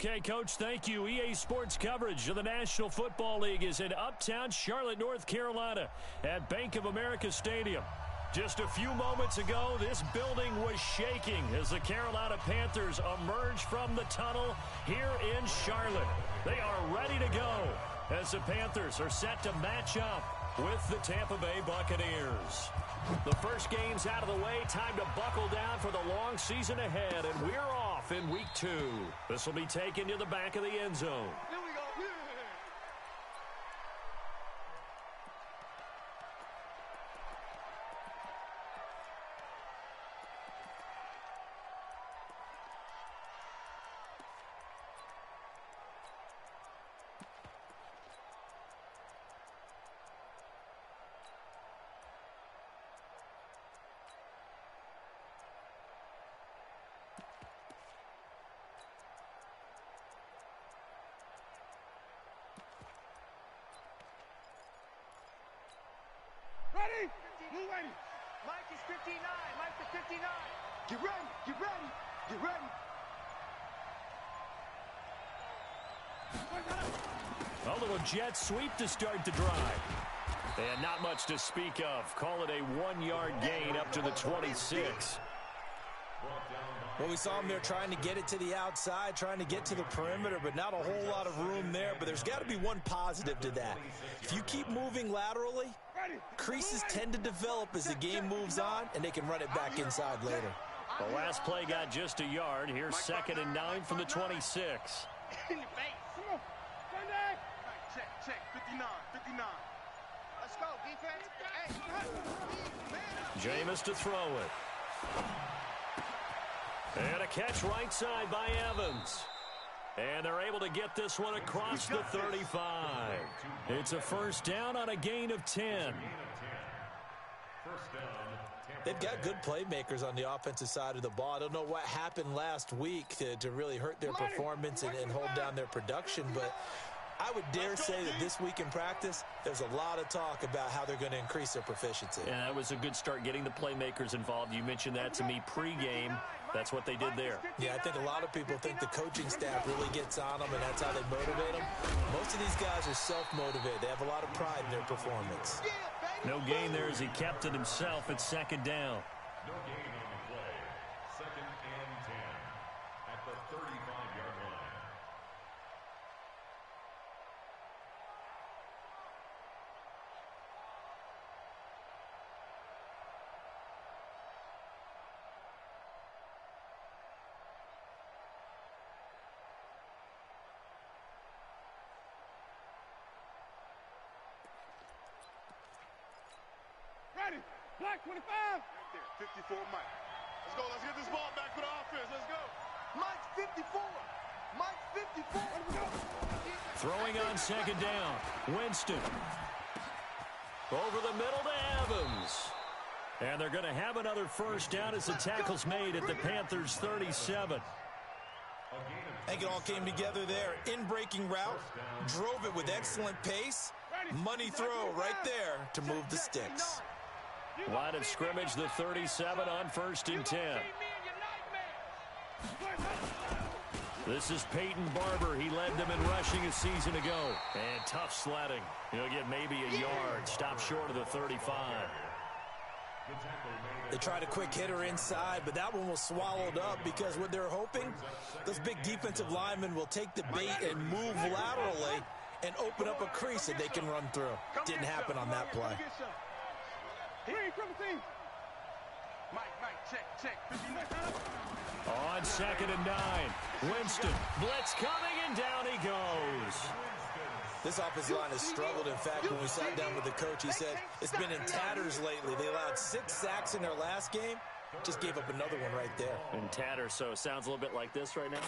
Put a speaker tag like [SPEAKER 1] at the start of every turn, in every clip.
[SPEAKER 1] Okay, Coach, thank you. EA Sports coverage of the National Football League is in uptown Charlotte, North Carolina at Bank of America Stadium. Just a few moments ago, this building was shaking as the Carolina Panthers emerged from the tunnel here in Charlotte. They are ready to go as the Panthers are set to match up with the Tampa Bay Buccaneers. The first game's out of the way. Time to buckle down for the long season ahead, and we're off in week 2. This will be taken to the back of the end zone.
[SPEAKER 2] Here we go. Ready? Move ready.
[SPEAKER 3] Mike is 59. Mike is 59.
[SPEAKER 2] Get ready. Get ready. Get ready.
[SPEAKER 1] A little jet sweep to start the drive. And not much to speak of. Call it a 1-yard gain up to the 26.
[SPEAKER 4] Well, we saw him there trying to get it to the outside, trying to get to the perimeter, but not a whole lot of room there. But there's got to be one positive to that. If you keep moving laterally, creases tend to develop as the game moves on, and they can run it back inside later.
[SPEAKER 1] The last play got just a yard. Here's 2nd and 9 from the 26.
[SPEAKER 2] In your face. Come on. Sunday. Check, check. 59, 59.
[SPEAKER 3] Let's go, defense. Hey.
[SPEAKER 1] Jameis to throw it. And a catch right side by Evans. And they're able to get this one across the 35. It's a first down on a gain of 10.
[SPEAKER 4] They've got good playmakers on the offensive side of the ball. I don't know what happened last week to really hurt their performance and hold down their production, but I would dare say that this week in practice, there's a lot of talk about how they're going to increase their proficiency.
[SPEAKER 1] Yeah, that was a good start getting the playmakers involved. You mentioned that to me pregame. That's what they did there.
[SPEAKER 4] Yeah, I think a lot of people think the coaching staff really gets on them, and that's how they motivate them. Most of these guys are self-motivated. They have a lot of pride in their performance.
[SPEAKER 1] No gain there as he kept it himself at 2nd down.
[SPEAKER 5] No gain on the play. 2nd and 10 at the 35-yard line.
[SPEAKER 2] Ready. Black 25. Right there. 54, Mike. Let's go. Let's get this ball back for the offense. Let's go.
[SPEAKER 3] Mike's 54. Mike's 54.
[SPEAKER 2] Let him go.
[SPEAKER 1] Throwing on 2nd down. Winston. Over the middle to Evans. And they're going to have another first down as the tackle's made at the Panthers' 37.
[SPEAKER 4] I think it all came together there. In-breaking route, drove it with excellent pace. Money throw right there to move the sticks.
[SPEAKER 1] Line of scrimmage, the 37 on 1st and 10. This is Peyton Barber. He led them in rushing a season ago. And tough sledding. He'll get maybe a yard. Stop short of the 35.
[SPEAKER 4] They tried a quick hitter inside, but that one was swallowed up because what they're hoping, those big defensive linemen will take the bait and move laterally and open up a crease that they can run through. Didn't happen on that play.
[SPEAKER 2] Mike, check.
[SPEAKER 1] On 2nd and 9. Winston. Blitz coming, and down he goes.
[SPEAKER 4] This offensive line has struggled. In fact, when we sat down with the coach, he said it's been in tatters lately. They allowed 6 sacks in their last game. Just gave up another one right there.
[SPEAKER 1] In tatters, so it sounds a little bit like this right now.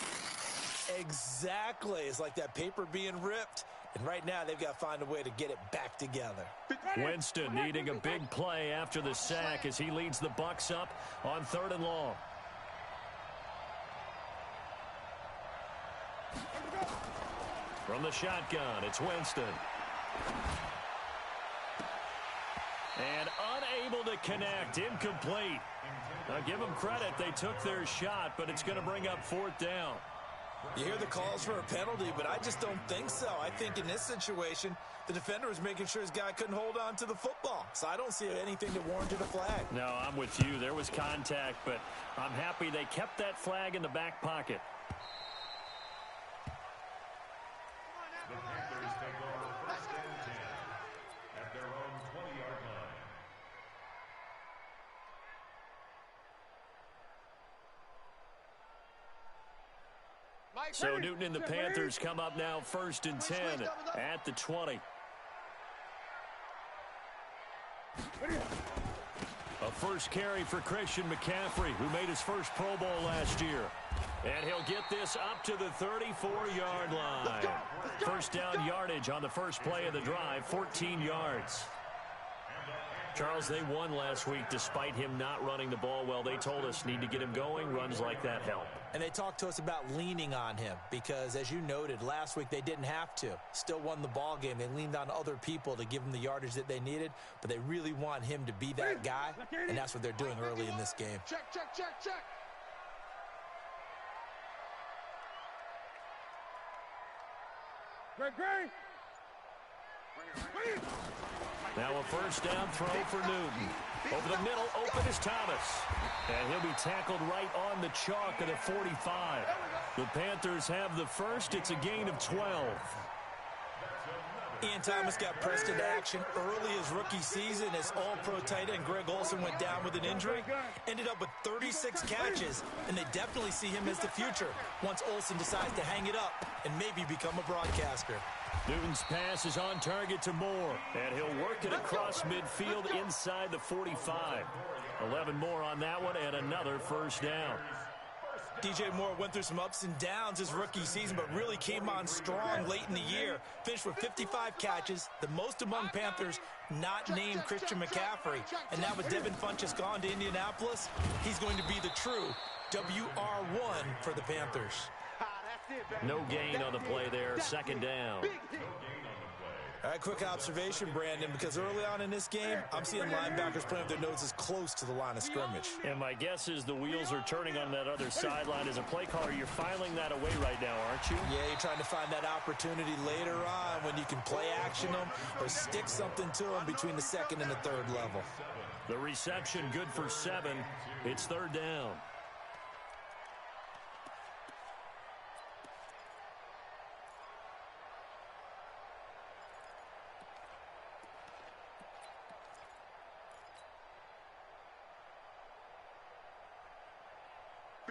[SPEAKER 4] Exactly. It's like that paper being ripped. And right now, they've got to find a way to get it back together.
[SPEAKER 1] Winston needing a big play after the sack as he leads the Bucs up on 3rd and long. From the shotgun, it's Winston. And unable to connect, incomplete. Now give them credit, they took their shot, but it's going to bring up 4th down.
[SPEAKER 4] You hear the calls for a penalty, but I just don't think so. I think in this situation, the defender was making sure his guy couldn't hold on to the football. So I don't see anything that warranted a flag.
[SPEAKER 1] No, I'm with you. There was contact, but I'm happy they kept that flag in the back pocket.
[SPEAKER 5] The Panthers take over 1st and 10 at their own 20-yard line.
[SPEAKER 1] So Newton and the Panthers come up now 1st and 10 at the 20. A first carry for Christian McCaffrey, who made his first Pro Bowl last year. And he'll get this up to the 34-yard line. First down yardage on the first play of the drive, 14 yards. Charles, they won last week despite him not running the ball well. They told us need to get him going. Runs like that help.
[SPEAKER 4] And they talked to us about leaning on him because, as you noted, last week they didn't have to. Still won the ball game. They leaned on other people to give them the yardage that they needed, but they really want him to be that guy, and that's what they're doing early in this game.
[SPEAKER 2] Check, check, check, check. Great.
[SPEAKER 1] Now a first down throw for Newton. Over the middle, open is Thomas. And he'll be tackled right on the chalk at the 45. The Panthers have the first. It's a gain of 12.
[SPEAKER 4] Ian Thomas got pressed into action early his rookie season as all-pro tight end Greg Olsen went down with an injury. Ended up with 36 catches, and they definitely see him as the future once Olsen decides to hang it up and maybe become a broadcaster.
[SPEAKER 1] Newton's pass is on target to Moore, and he'll work it across midfield inside the 45. 11 more on that one, and another first down.
[SPEAKER 4] DJ Moore went through some ups and downs his rookie season, but really came on strong late in the year. Finished with 55 catches, the most among Panthers not named Christian McCaffrey. And now with Devin Funchess gone to Indianapolis, he's going to be the true WR1 for the Panthers.
[SPEAKER 1] No gain on the play there, second down.
[SPEAKER 4] All right, quick observation, Brandon, because early on in this game, I'm seeing linebackers playing with their noses close to the line of scrimmage.
[SPEAKER 1] And my guess is the wheels are turning on that other sideline. As a play caller, you're filing that away right now, aren't you?
[SPEAKER 4] Yeah, you're trying to find that opportunity later on when you can play action them or stick something to them between the second and the third level.
[SPEAKER 1] The reception good for 7. It's third down.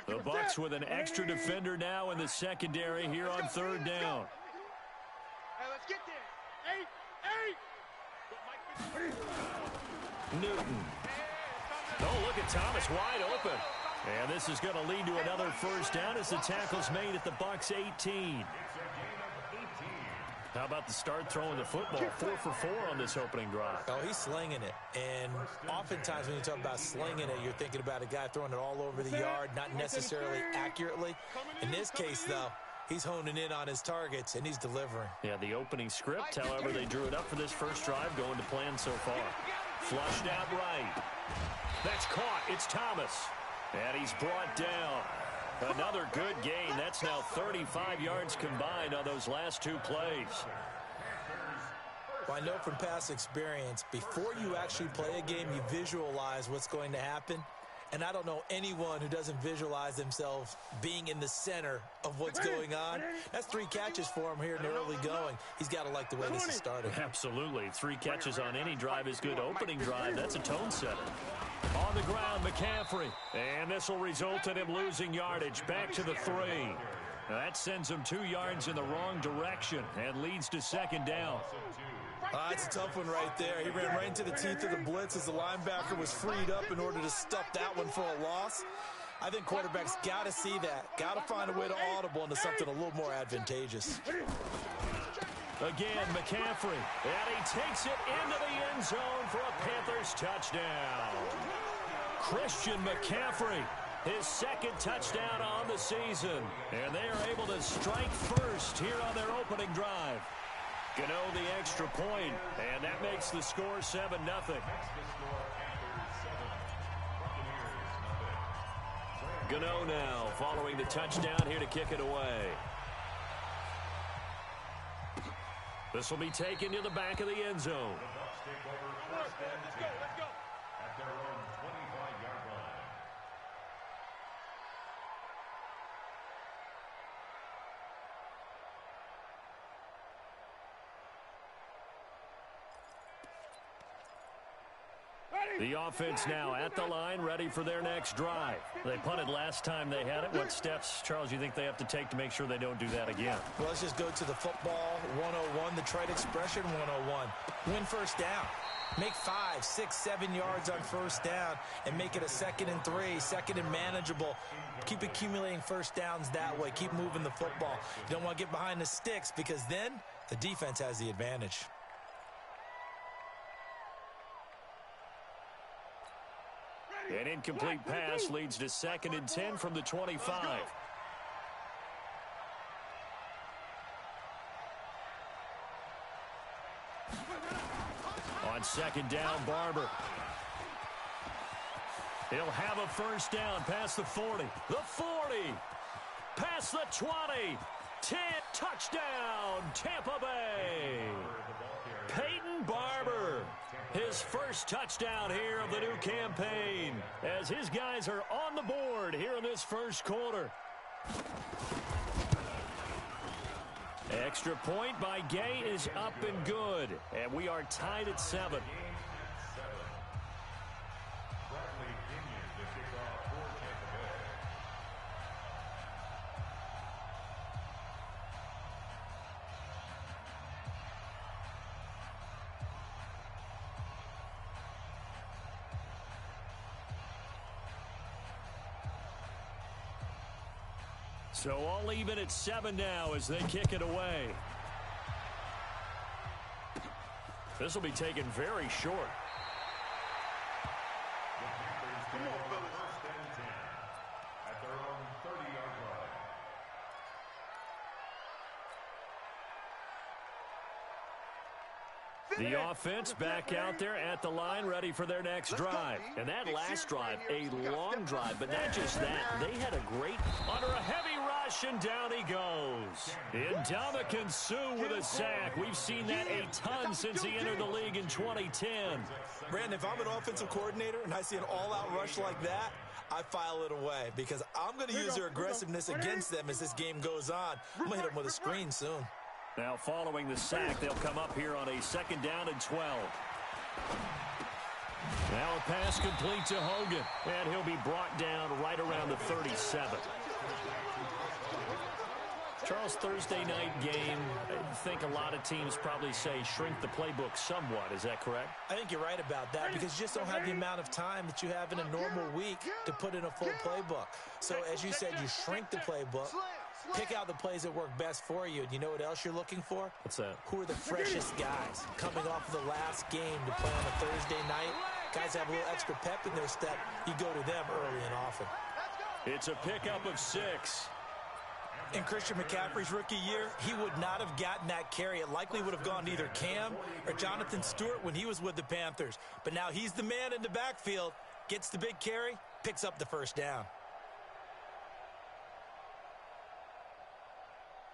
[SPEAKER 1] The Bucs with an extra defender now in the secondary here on third down.
[SPEAKER 3] Hey, let's get there. 8.
[SPEAKER 1] Newton. Oh, look at Thomas wide open. And this is going to lead to another first down as the tackle's made at the Bucs 18. How about the start throwing the football? 4 for 4 on this opening drive.
[SPEAKER 4] Oh, he's slinging it. And oftentimes when you talk about slinging it, you're thinking about a guy throwing it all over the yard, not necessarily accurately. In this case, though, he's honing in on his targets, and he's delivering.
[SPEAKER 1] Yeah, the opening script, however, they drew it up for this first drive, going to plan so far. Flushed out right. That's caught. It's Thomas. And he's brought down. Another good gain. That's now 35 yards combined on those last 2 plays.
[SPEAKER 4] Well, I know from past experience, before you actually play a game, you visualize what's going to happen. And I don't know anyone who doesn't visualize themselves being in the center of what's going on. That's 3 catches for him here in the early going. He's got to like the way this is started.
[SPEAKER 1] Absolutely. 3 catches on any drive is good. Opening drive, that's a tone setter. On the ground, McCaffrey. And this will result in him losing yardage. Back to the 3. That sends him 2 yards in the wrong direction and leads to second down.
[SPEAKER 4] It's a tough one right there. He ran right into the teeth of the blitz as the linebacker was freed up in order to stuff that one for a loss. I think quarterbacks got to see that. Got to find a way to audible into something a little more advantageous.
[SPEAKER 1] Again, McCaffrey. And he takes it into the end zone for a Panthers touchdown. Christian McCaffrey, his second touchdown on the season. And they are able to strike first here on their opening drive. Gano the extra point, and that makes the score 7-0. Gano now following the touchdown here to kick it away. This will be taken to the back of the end zone.
[SPEAKER 5] The Bucs take over first and 10 at their own 25-yard line.
[SPEAKER 1] The offense now at the line, ready for their next drive. They punted last time they had it. What steps, Charles, you think they have to take to make sure they don't do that again?
[SPEAKER 4] Well, let's just go to the football 101, the trade expression 101. Win first down. Make 5, 6, 7 yards on first down and make it a 2nd and 3, 2nd and manageable. Keep accumulating first downs that way. Keep moving the football. You don't want to get behind the sticks because then the defense has the advantage.
[SPEAKER 1] An incomplete pass leads to 2nd and 10 from the 25. On 2nd down, Barber. He'll have a first down past the 40. The 40. Past the 20. 10. Touchdown, Tampa Bay. Peyton Barber. His first touchdown here of the new campaign as his guys are on the board here in this first quarter. Extra point by Gay is up and good, and we are tied at 7. So all even at 7 now as they kick it away. This will be taken very short.
[SPEAKER 5] The Panthers take over first and 10 at their own 30-yard line.
[SPEAKER 1] The offense back out there at the line, ready for their next drive. And that last drive, a long drive, but not just that. They had a great, under a heavy rush, and down he goes. Ndamukong Suh with a sack. We've seen that a ton since he entered the league in 2010.
[SPEAKER 4] Brandon, if I'm an offensive coordinator and I see an all-out rush like that, I file it away because I'm going to use their aggressiveness against them as this game goes on. I'm going to hit them with a screen soon.
[SPEAKER 1] Now following the sack, they'll come up here on a 2nd down and 12. Now a pass complete to Hogan, and he'll be brought down right around the 37. Charles, Thursday night game, I think a lot of teams probably say shrink the playbook somewhat. Is that correct?
[SPEAKER 4] I think you're right about that because you just don't have the amount of time that you have in a normal week to put in a full playbook. So as you said, you shrink the playbook, pick out the plays that work best for you. And you know what else you're looking for?
[SPEAKER 1] What's that?
[SPEAKER 4] Who are the freshest guys coming off of the last game to play on a Thursday night? Guys have a little extra pep in their step. You go to them early and often.
[SPEAKER 1] It's a pickup of 6.
[SPEAKER 4] In Christian McCaffrey's rookie year, he would not have gotten that carry. It likely would have gone to either Cam or Jonathan Stewart when he was with the Panthers. But now he's the man in the backfield, gets the big carry, picks up the first down.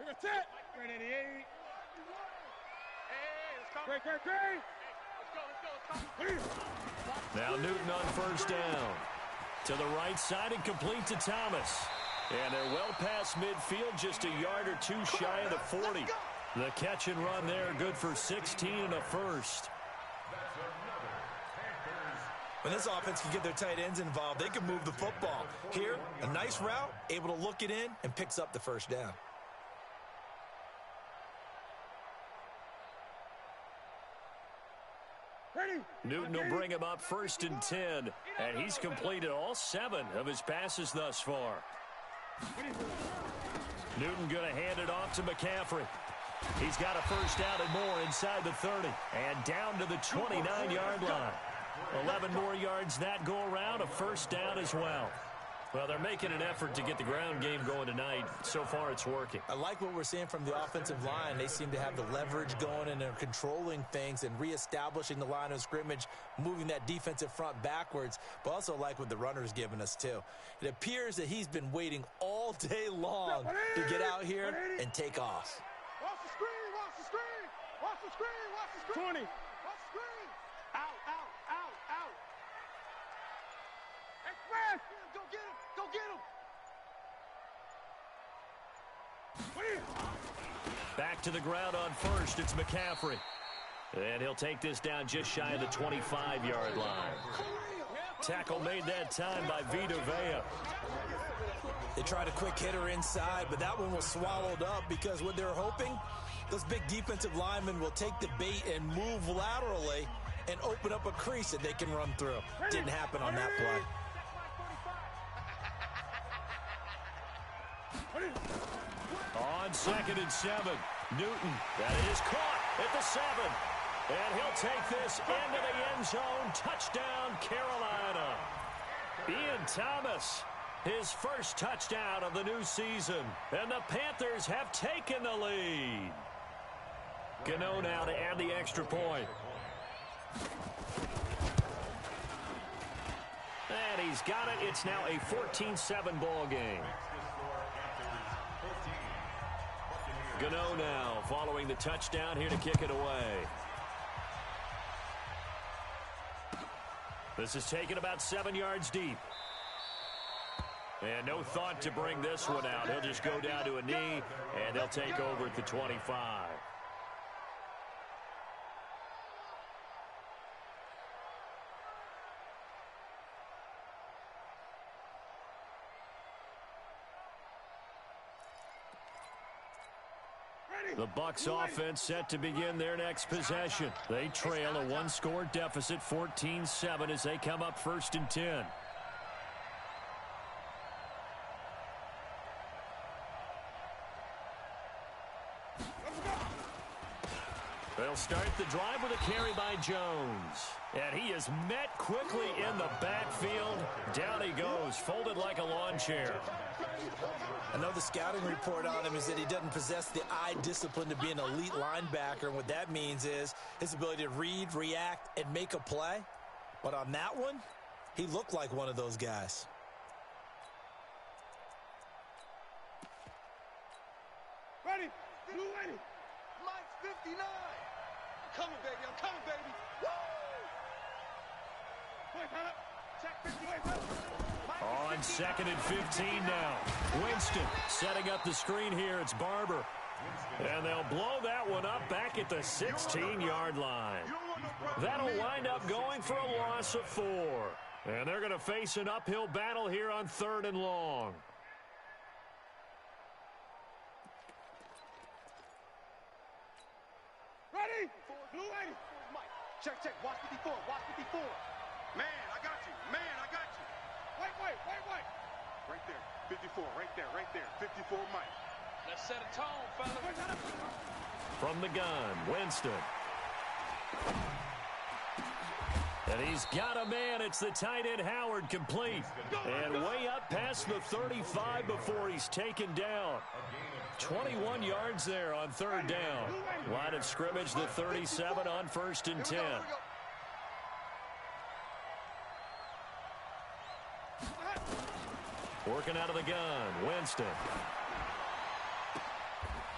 [SPEAKER 3] That's it. 88. Hey, let's go. Great. Let's go.
[SPEAKER 1] Now Newton on first down. To the right side and complete to Thomas. And they're well past midfield, just a yard or two shy of the 40. The catch and run there, good for 16 and a first.
[SPEAKER 4] When this offense can get their tight ends involved, they can move the football. Here, a nice route, able to look it in, and picks up the first down.
[SPEAKER 1] Newton will bring him up 1st and 10, and he's completed all 7 of his passes thus far. Newton going to hand it off to McCaffrey. He's got a first down and more inside the 30, and down to the 29-yard line. 11 more yards that go around, a first down as well. Well, they're making an effort to get the ground game going tonight. So far, it's working.
[SPEAKER 4] I like what we're seeing from the offensive line. They seem to have the leverage going, and they're controlling things and reestablishing the line of scrimmage, moving that defensive front backwards, but also like what the runner's giving us, too. It appears that he's been waiting all day long to get out here and take off.
[SPEAKER 3] Watch the screen, watch the screen, watch the screen, watch the screen. 20. Watch the screen. Out, out, out, out. Express. Go get him, go get him.
[SPEAKER 1] Back to the ground on first. It's McCaffrey. And he'll take this down just shy of the 25-yard line. Tackle made that time by Vita Vea.
[SPEAKER 4] They tried a quick hitter inside, but that one was swallowed up because what they're hoping, those big defensive linemen will take the bait and move laterally and open up a crease that they can run through. Didn't happen on that play.
[SPEAKER 1] On 2nd and 7, Newton. That is caught at the 7. And he'll take this into the end zone. Touchdown, Carolina. Ian Thomas, his first touchdown of the new season. And the Panthers have taken the lead. Gano now to add the extra point. And he's got it. It's now a 14-7 ball game. Gano now following the touchdown here to kick it away. This is taken about 7 yards deep. And no thought to bring this one out. He'll just go down to a knee, and they'll take over at the 25. The Bucs offense set to begin their next possession. They trail a one-score deficit, 14-7, as they come up 1st and 10. They'll start the drive with a carry by Jones. And he is met quickly in the backfield. Down he goes, folded like a lawn chair.
[SPEAKER 4] I know the scouting report on him is that he doesn't possess the eye discipline to be an elite linebacker. And what that means is his ability to read, react, and make a play. But on that one, he looked like one of those guys.
[SPEAKER 3] Ready, blue ready. Mike's 59. I'm coming, baby, I'm coming, baby. Woo! Wait, hold up. Check 50, wait, hold up.
[SPEAKER 1] On 2nd and 15 now. Winston setting up the screen here. It's Barber. And they'll blow that one up back at the 16-yard line. That'll wind up going for a loss of 4. And they're going to face an uphill battle here on 3rd and long.
[SPEAKER 3] Ready? Blue ready. Mike, check, check. Watch 54, watch 54. Man, I got you. Man, I got you. Wait. Right there, 54, right there, 54, Mike. Let's set a tone, fellas.
[SPEAKER 1] From the gun, Winston. And he's got a man. It's the tight end, Howard, complete. And way up past the 35 before he's taken down. 21 yards there on 3rd down. Line of scrimmage, the 37 on 1st and 10. Working out of the gun, Winston.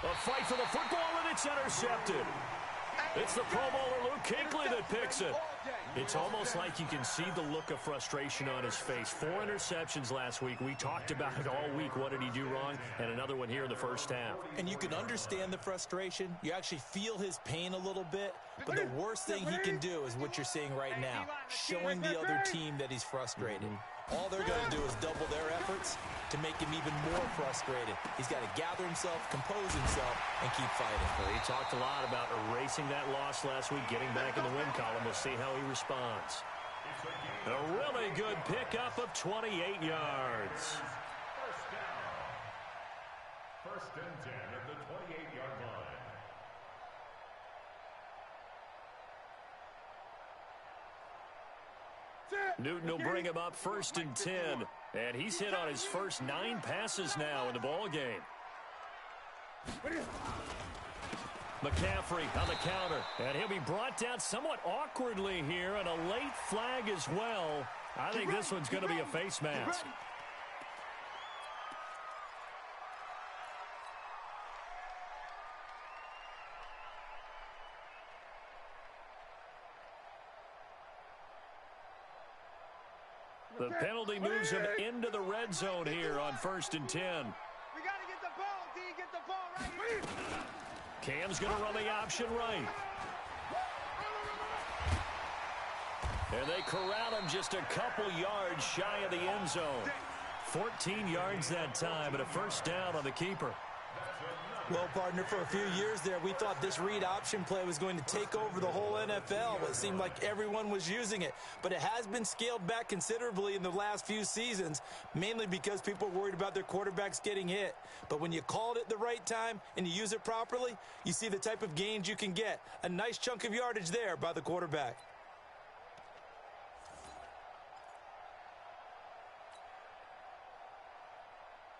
[SPEAKER 1] A fight for the football, and it's intercepted. It's the Pro Bowler Luke Kuechly that picks it. It's almost like you can see the look of frustration on his face. 4 interceptions last week. We talked about it all week. What did he do wrong? And another one here in the first half.
[SPEAKER 4] And you can understand the frustration. You actually feel his pain a little bit. But the worst thing he can do is what you're seeing right now, showing the other team that he's frustrated. All they're going to do is double their efforts to make him even more frustrated. He's got to gather himself, compose himself, and keep fighting.
[SPEAKER 1] Well, he talked a lot about erasing that loss last week, getting back in the win column. We'll see how he responds. A really good pickup of 28 yards.
[SPEAKER 5] First down. 1st and 10 at the 28-yard line.
[SPEAKER 1] Newton will bring him up 1st and 10 And he's hit on his first 9 passes now in the ball game. McCaffrey on the counter. And he'll be brought down somewhat awkwardly here, and a late flag as well. I think this one's going to be a face mask. The penalty moves him into the red zone here on 1st and 10.
[SPEAKER 3] We got to get the ball, D. Get the ball right here.
[SPEAKER 1] Cam's going to run the option right. And they corral him just a couple yards shy of the end zone. 14 yards that time and a first down on the keeper.
[SPEAKER 4] Well, partner, for a few years there, we thought this read option play was going to take over the whole NFL. It seemed like everyone was using it. But it has been scaled back considerably in the last few seasons, mainly because people are worried about their quarterbacks getting hit. But when you call it at the right time and you use it properly, you see the type of gains you can get. A nice chunk of yardage there by the quarterback.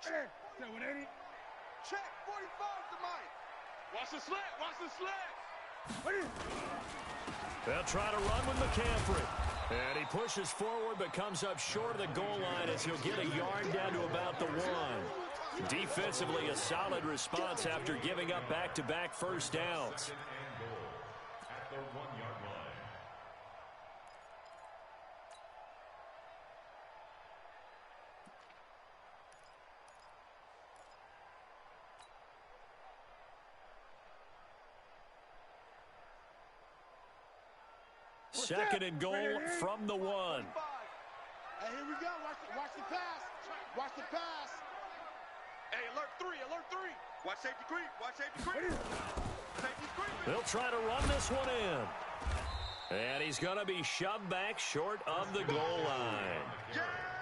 [SPEAKER 3] Check. Check. 45 to Mike. Watch the slant. Watch the slant.
[SPEAKER 1] They'll try to run with McCaffrey. And he pushes forward but comes up short of the goal line as he'll get a yard down to about the 1. Defensively, a solid response after giving up back-to-back first downs.
[SPEAKER 5] At the 1-yard line.
[SPEAKER 1] Second and goal from the 1.
[SPEAKER 3] Hey, here we go. Watch the pass. Watch the pass. Hey, alert 3. Alert 3. Watch safety creep. Watch safety creep. Safety creep.
[SPEAKER 1] They'll try to run this one in. And he's going to be shoved back short of the goal line.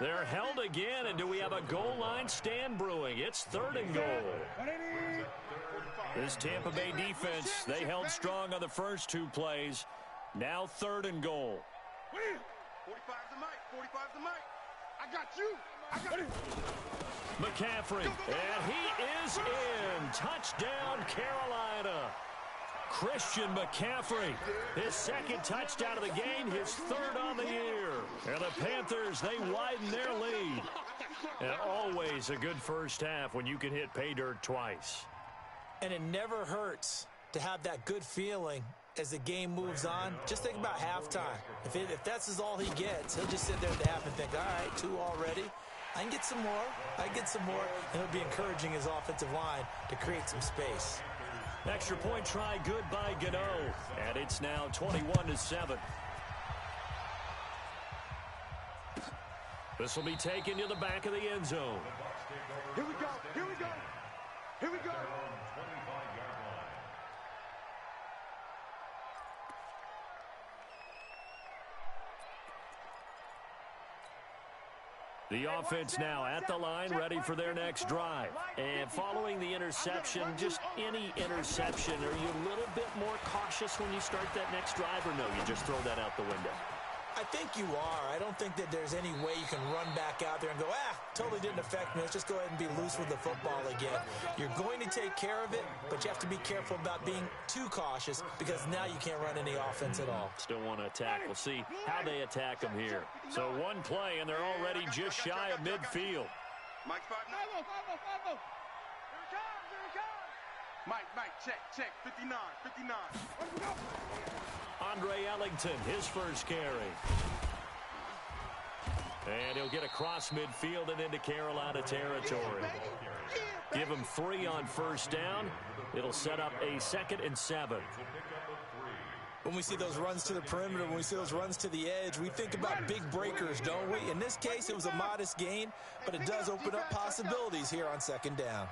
[SPEAKER 1] They're held again, and do we have a goal line stand brewing? It's 3rd and goal. This Tampa Bay defense, they held strong on the first 2 plays. Now 3rd and goal.
[SPEAKER 3] 45 to Mike. 45 to Mike. I got you. I got you.
[SPEAKER 1] McCaffrey, and he is in. Touchdown, Carolina. Christian McCaffrey, his 2nd touchdown of the game, his 3rd on the year. And the Panthers, they widen their lead. And always a good first half when you can hit pay dirt twice.
[SPEAKER 4] And it never hurts to have that good feeling as the game moves on. Just think about halftime. If that's all he gets, he'll just sit there at the half and think, all right, 2 already. I can get some more. And he'll be encouraging his offensive line to create some space.
[SPEAKER 1] Extra point try good by Gano. And it's now 21-7. This will be taken to the back of the end zone.
[SPEAKER 3] Here we go. Here we go. Here we go.
[SPEAKER 1] The offense now at the line, ready for their next drive. And following the interception, just any interception, are you a little bit more cautious when you start that next drive, or no, you just throw that out the window?
[SPEAKER 4] I think you are. I don't think that there's any way you can run back out there and go, totally didn't affect me. Let's just go ahead and be loose with the football again. You're going to take care of it, but you have to be careful about being too cautious because now you can't run any offense at all.
[SPEAKER 1] Still want to attack. We'll see how they attack them here. So 1 play, and they're already just shy of midfield.
[SPEAKER 3] Mike, 5-0. Here it comes. Mike, check. 59.
[SPEAKER 1] Andre Ellington, his first carry. And he'll get across midfield and into Carolina territory. Give him 3 on first down. It'll set up a 2nd and 7.
[SPEAKER 4] When we see those runs to the perimeter, when we see those runs to the edge, we think about big breakers, don't we? In this case, it was a modest gain, but it does open up possibilities here on 2nd down.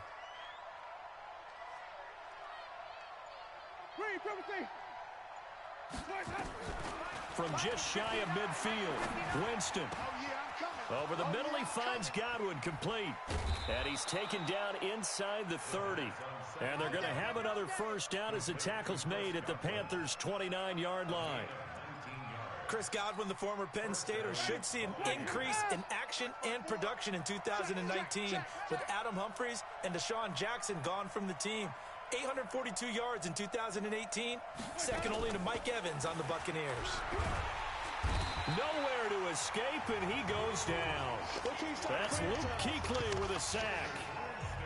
[SPEAKER 1] From just shy of midfield, Winston. Over the middle, he finds Godwin complete. And he's taken down inside the 30. And they're going to have another first down as the tackle's made at the Panthers' 29-yard line.
[SPEAKER 4] Chris Godwin, the former Penn Stater, should see an increase in action and production in 2019 with Adam Humphries and Deshaun Jackson gone from the team. 842 yards in 2018, second only to Mike Evans on the Buccaneers.
[SPEAKER 1] Nowhere to escape, and he goes down. That's Luke Kuechly with a sack.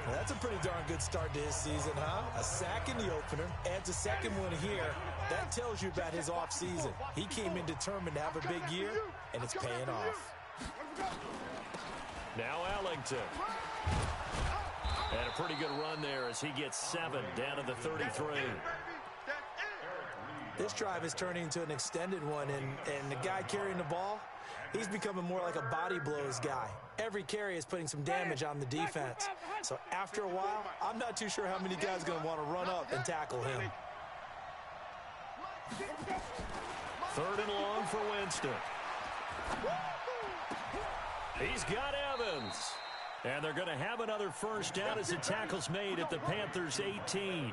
[SPEAKER 4] Well, that's a pretty darn good start to his season, huh? A sack in the opener, adds a second one here. That tells you about his offseason. He came in determined to have a big year, and it's paying off.
[SPEAKER 1] Now Ellington. And a pretty good run there as he gets 7 down to the 33.
[SPEAKER 4] This drive is turning into an extended one, and the guy carrying the ball, he's becoming more like a body blows guy. Every carry is putting some damage on the defense. So after a while, I'm not too sure how many guys are going to want to run up and tackle him.
[SPEAKER 1] 3rd and long for Winston. He's got Evans. And they're going to have another first down as the tackle's made at the Panthers' 18.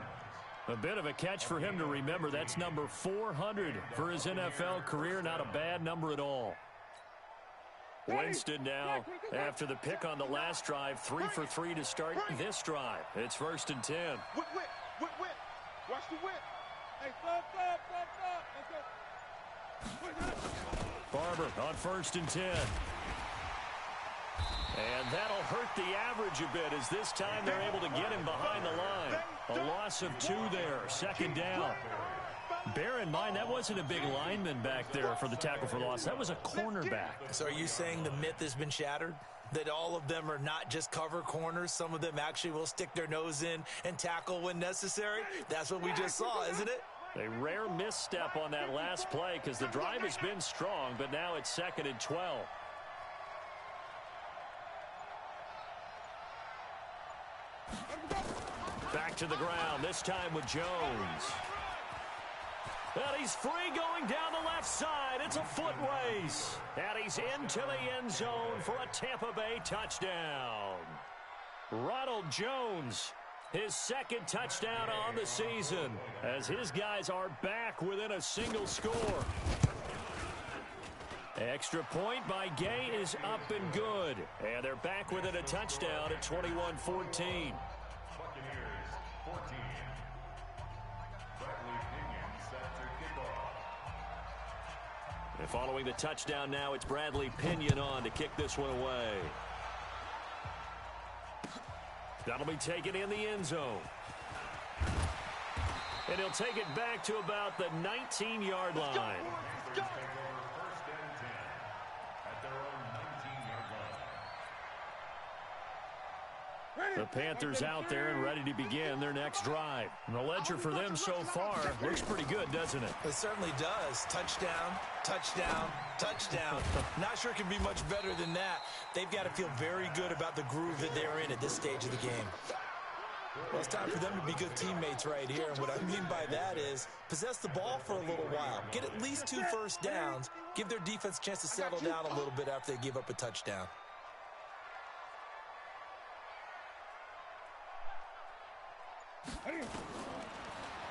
[SPEAKER 1] A bit of a catch for him to remember. That's number 400 for his NFL career. Not a bad number at all. Winston now, after the pick on the last drive, 3 for 3 to start this drive. It's 1st and 10.
[SPEAKER 3] Whip. Watch the whip. Hey, stop.
[SPEAKER 1] Barber on 1st and 10. And that'll hurt the average a bit as this time they're able to get him behind the line. A loss of 2 there, 2nd down. Bear in mind, that wasn't a big lineman back there for the tackle for loss. That was a cornerback.
[SPEAKER 4] So are you saying the myth has been shattered? That all of them are not just cover corners? Some of them actually will stick their nose in and tackle when necessary? That's what we just saw, isn't it?
[SPEAKER 1] A rare misstep on that last play because the drive has been strong, but now it's 2nd and 12. Back to the ground, this time with Jones. And he's free going down the left side. It's a foot race. And he's into the end zone for a Tampa Bay touchdown. Ronald Jones, his 2nd touchdown on the season, as his guys are back within a single score. Extra point by Gay is up and good. And they're back within a touchdown at 21-14. And following the touchdown now, it's Bradley Pinion on to kick this one away. That'll be taken in the end zone. And he'll take it back to about the 19-yard line. The Panthers out there and ready to begin their next drive. And the ledger for them so far looks pretty good, doesn't it?
[SPEAKER 4] It certainly does. Touchdown, touchdown, touchdown. Not sure it can be much better than that. They've got to feel very good about the groove that they're in at this stage of the game. Well, it's time for them to be good teammates right here. And what I mean by that is possess the ball for a little while. Get at least 2 first downs. Give their defense a chance to settle down a little bit after they give up a touchdown.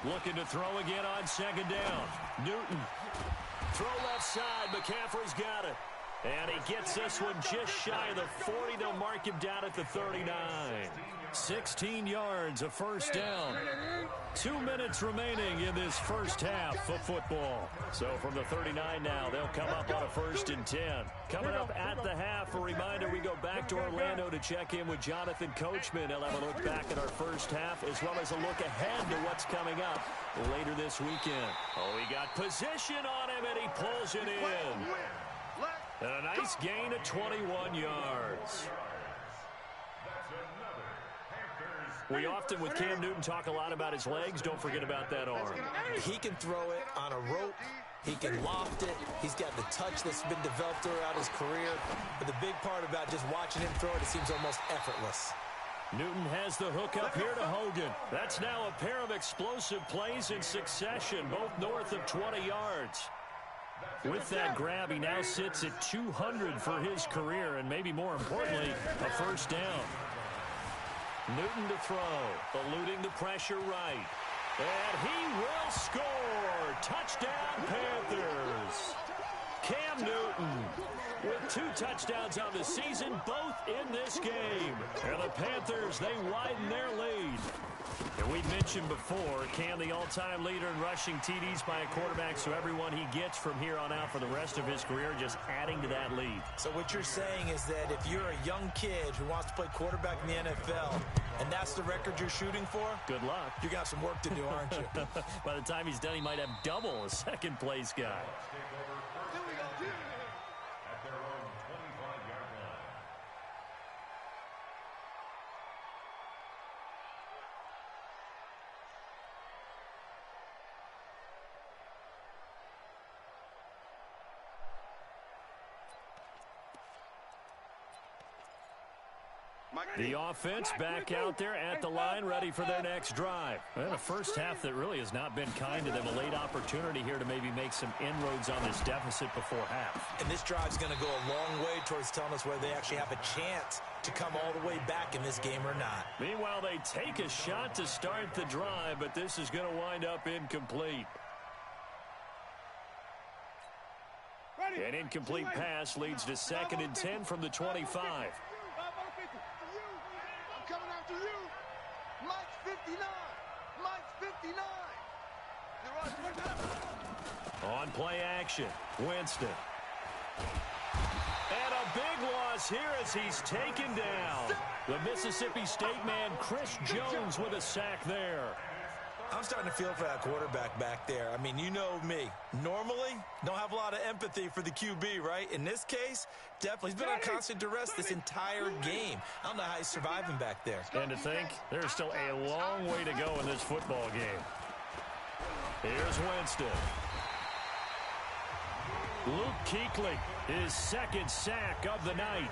[SPEAKER 1] Looking to throw again on 2nd down. Newton. Throw left side. McCaffrey's got it. And he gets this one just shy of the 40. They'll mark him down at the 39. 16 yards, a first down. 2 minutes remaining in this first half of football. So from the 39 now, they'll come up on a 1st and 10. Coming up at the half, a reminder, we go back to Orlando to check in with Jonathan Coachman. He'll have a look back at our first half as well as a look ahead to what's coming up later this weekend. Oh, he got position on him and he pulls it in. And a nice gain of 21 yards. We often, with Cam Newton, talk a lot about his legs. Don't forget about that arm.
[SPEAKER 4] He can throw it on a rope. He can loft it. He's got the touch that's been developed throughout his career. But the big part about just watching him throw it, it seems almost effortless.
[SPEAKER 1] Newton has the hook up here to Hogan. That's now a pair of explosive plays in succession, both north of 20 yards. With that grab, he now sits at 200 for his career, and maybe more importantly, a first down. Newton to throw, eluding the pressure right. And he will score. Touchdown, Panthers. Cam Newton with 2 touchdowns on the season, both in this game. And the Panthers, they widen their lead. And we mentioned before, Cam, the all-time leader in rushing TDs by a quarterback, so everyone he gets from here on out for the rest of his career just adding to that lead. So what you're saying is that if you're a young kid who wants to play quarterback in the NFL, and that's the record you're shooting for, good luck. You got some work to do, aren't you? By the time he's done, he might have double a second-place guy.
[SPEAKER 5] At their own 25-yard line.
[SPEAKER 1] The offense back out there at the line, ready for their next drive. And a first half that really has not been kind to them. A late opportunity here to maybe make some inroads on this deficit before half.
[SPEAKER 4] And this drive's going to go a long way towards telling us whether they actually have a chance to come all the way back in this game or not.
[SPEAKER 1] Meanwhile, they take a shot to start the drive, but this is going to wind up incomplete. An incomplete pass leads to 2nd and 10 from the 25.
[SPEAKER 3] Coming after you. Mike's 59. Mike's 59.
[SPEAKER 1] On play action, Winston. And a big loss here as he's taken down. The Mississippi State man, Chris Jones, with a sack there.
[SPEAKER 4] I'm starting to feel for that quarterback back there. I mean, you know me. Normally, don't have a lot of empathy for the QB, right? In this case, definitely. He's been on constant duress this entire game. I don't know how he's surviving back there.
[SPEAKER 1] And to think, there's still a long way to go in this football game. Here's Winston. Luke Kuechly, his 2nd sack of the night.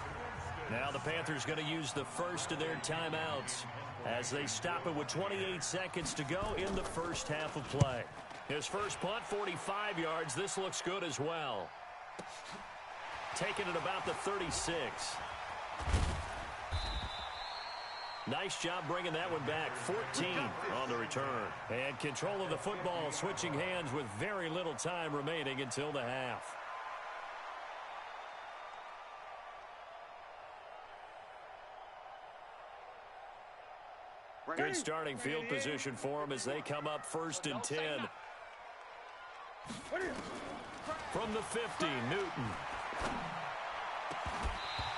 [SPEAKER 1] Now the Panthers going to use the first of their timeouts as they stop it with 28 seconds to go in the first half of play. His first punt, 45 yards. This looks good as well. Taking it about the 36. Nice job bringing that one back. 14 on the return. And control of the football switching hands with very little time remaining until the half. Good starting field position for them as they come up 1st and 10. From the 50, Newton.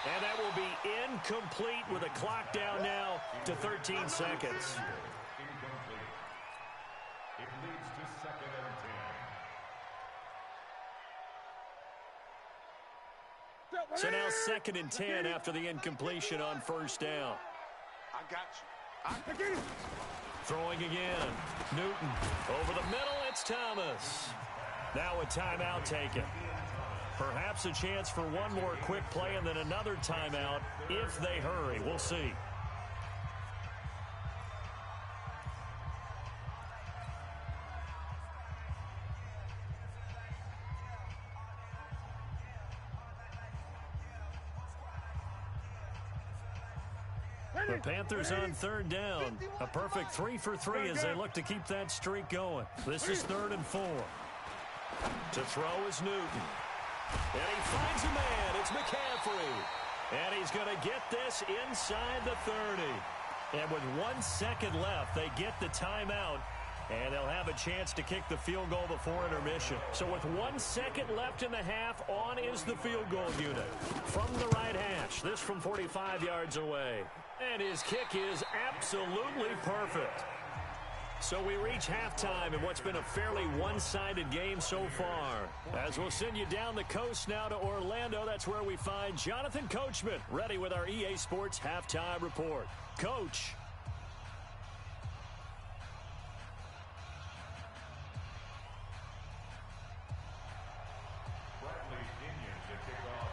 [SPEAKER 1] And that will be incomplete with a clock down now to 13 seconds.
[SPEAKER 5] Incomplete. It leads to 2nd and 10.
[SPEAKER 1] So now 2nd and 10 after the incompletion on 1st down.
[SPEAKER 3] I got you.
[SPEAKER 1] Throwing again. Newton over the middle. It's Thomas. Now a timeout taken. Perhaps a chance for one more quick play and then another timeout if they hurry. We'll see. The Panthers on 3rd down. A perfect 3 for 3 as they look to keep that streak going. This is 3rd and 4. To throw is Newton. And he finds a man. It's McCaffrey. And he's going to get this inside the 30. And with 1 second left, they get the timeout. And they'll have a chance to kick the field goal before intermission. So with 1 second left in the half, on is the field goal unit. From the right hash, this from 45 yards away. And his kick is absolutely perfect. So we reach halftime in what's been a fairly one-sided game so far. As we'll send you down the coast now to Orlando, that's where we find Jonathan Coachman, ready with our EA Sports Halftime Report. Coach.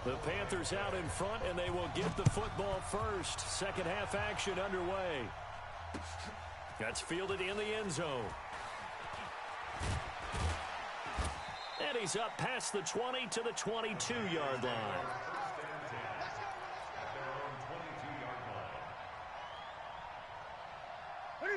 [SPEAKER 1] The Panthers out in front, and they will get the football first. Second half action underway. That's fielded in the end zone. And he's up past the 20 to the 22-yard line.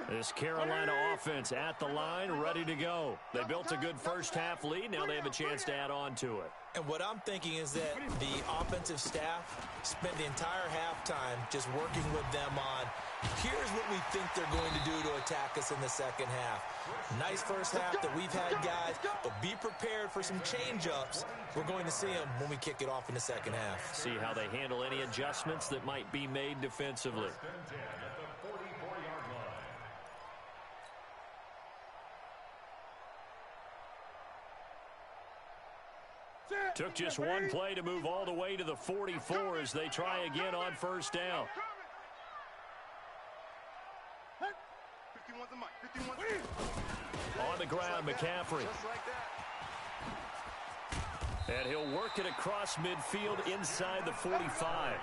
[SPEAKER 1] This Carolina offense at the line, ready to go. They built a good first-half lead. Now they have a chance to add on to it.
[SPEAKER 4] And what I'm thinking is that the offensive staff spent the entire halftime just working with them on, here's what we think they're going to do to attack us in the second half. Nice first half that we've had, guys, but be prepared for some change-ups. We're going to see them when we kick it off in the second half.
[SPEAKER 1] See how they handle any adjustments that might be made defensively. Took just one play to move all the way to the 44 as they try again on first down.
[SPEAKER 3] 51's the mic. 51's
[SPEAKER 1] On the ground, McCaffrey. And he'll work it across midfield inside the 45.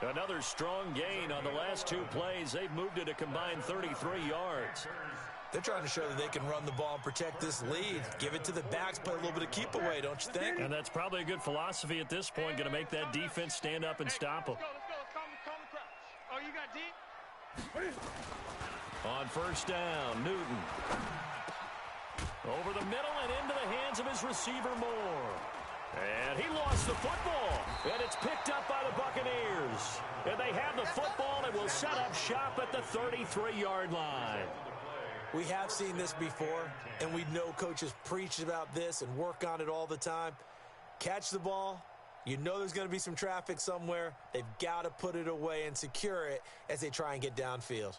[SPEAKER 1] Another strong gain on the last two plays. They've moved it a combined 33 yards.
[SPEAKER 4] They're trying to show that they can run the ball and protect this lead. Give it to the backs, play a little bit of keep away, don't you think?
[SPEAKER 1] And that's probably a good philosophy at this point. Going to make that defense stand up and stop them.
[SPEAKER 3] Let's go. Calm the crouch. Oh, you got deep?
[SPEAKER 1] On first down, Newton. Over the middle and into the hands of his receiver, Moore. And he lost the football. And it's picked up by the Buccaneers. And they have the football and will set up shop at the 33-yard line.
[SPEAKER 4] We have seen this before, and we know coaches preach about this and work on it all the time. Catch the ball. You know there's going to be some traffic somewhere. They've got to put it away and secure it as they try and get downfield.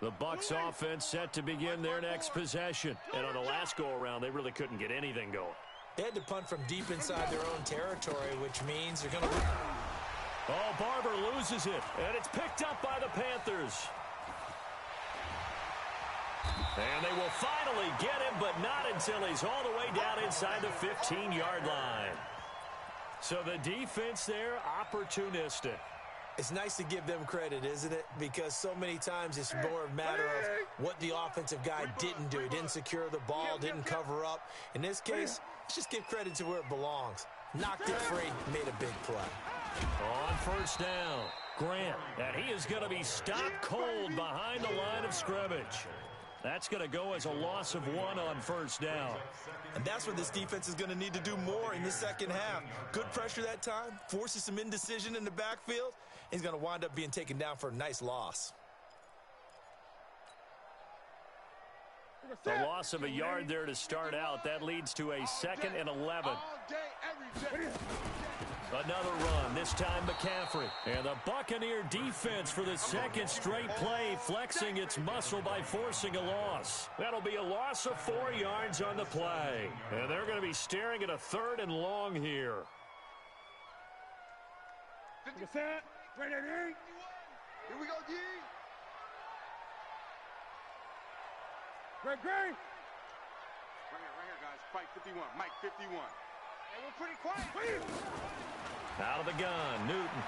[SPEAKER 1] The Bucs offense set to begin their next possession. And on the last go-around, they really couldn't get anything going.
[SPEAKER 4] They had to punt from deep inside their own territory, which means they're going to...
[SPEAKER 1] Oh, Barber loses it, and it's picked up by the Panthers. And they will finally get him, but not until he's all the way down inside the 15-yard line. So the defense there, opportunistic.
[SPEAKER 4] It's nice to give them credit, isn't it? Because so many times it's more a matter of what the offensive guy didn't do. He didn't secure the ball, didn't cover up. In this case, let's just give credit to where it belongs. Knocked it free, made a big play.
[SPEAKER 1] On first down, Grant. And he is going to be stopped cold behind the line of scrimmage. That's going to go as a loss of 1 on first down.
[SPEAKER 4] And that's what this defense is going to need to do more in the second half. Good pressure that time, forces some indecision in the backfield. He's going to wind up being taken down for a nice loss.
[SPEAKER 1] The loss of a yard there to start out. That leads to a 2nd and 11. Another run, this time McCaffrey. And the Buccaneer defense for the second straight play, flexing its muscle by forcing a loss. That'll be a loss of 4 yards on the play. And they're going to be staring at a 3rd and long here.
[SPEAKER 3] Here we go, D.
[SPEAKER 2] Great.
[SPEAKER 3] Right here, guys. Fight 51. Mike 51. Hey, we're pretty quiet.
[SPEAKER 1] Out of the gun, Newton.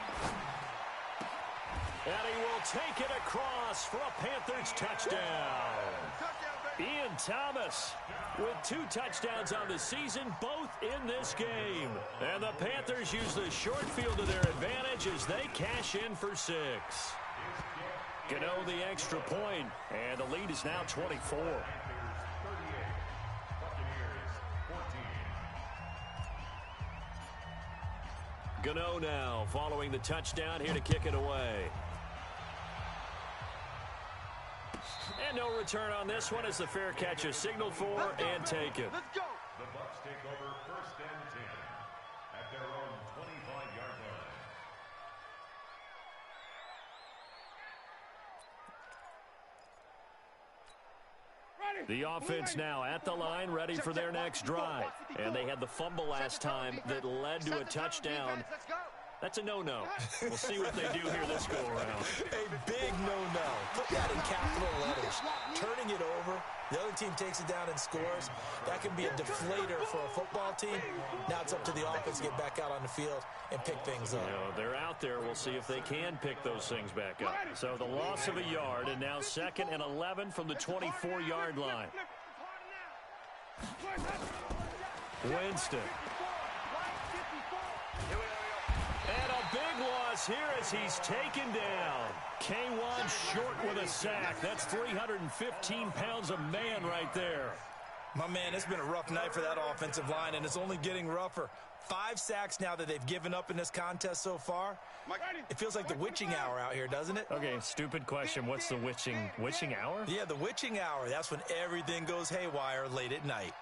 [SPEAKER 1] And he will take it across for a Panthers touchdown. Ian Thomas with 2 touchdowns on the season, both in this game. And the Panthers use the short field to their advantage as they cash in for 6. Gano the extra point, and the lead is now 24. Gano now following the touchdown here to kick it away. And no return on this one as the fair catch is signaled for and taken.
[SPEAKER 3] Let's go.
[SPEAKER 5] The Bucs take over 1st and 10 at their own 25-yard line.
[SPEAKER 1] The offense now at the line, ready for their next drive. And they had the fumble last time that led to a touchdown. That's a no-no. We'll see what they do here this go-around.
[SPEAKER 4] A big no-no. Put that in capital letters. Turning it over, the other team takes it down and scores. That can be a deflator for a football team. Now it's up to the offense to get back out on the field and pick things up.
[SPEAKER 1] You know, they're out there. We'll see if they can pick those things back up. So the loss of a yard, and now 2nd and 11 from the 24-yard line. Winston. And a big one across here as he's taken down. K1 short with a sack. That's 315 pounds of man right there.
[SPEAKER 4] My man, it's been a rough night for that offensive line, and it's only getting rougher. 5 sacks now that they've given up in this contest so far. It feels like the witching hour out here, doesn't it?
[SPEAKER 1] Okay, stupid question. What's the witching hour?
[SPEAKER 4] Yeah, the witching hour. That's when everything goes haywire late at night.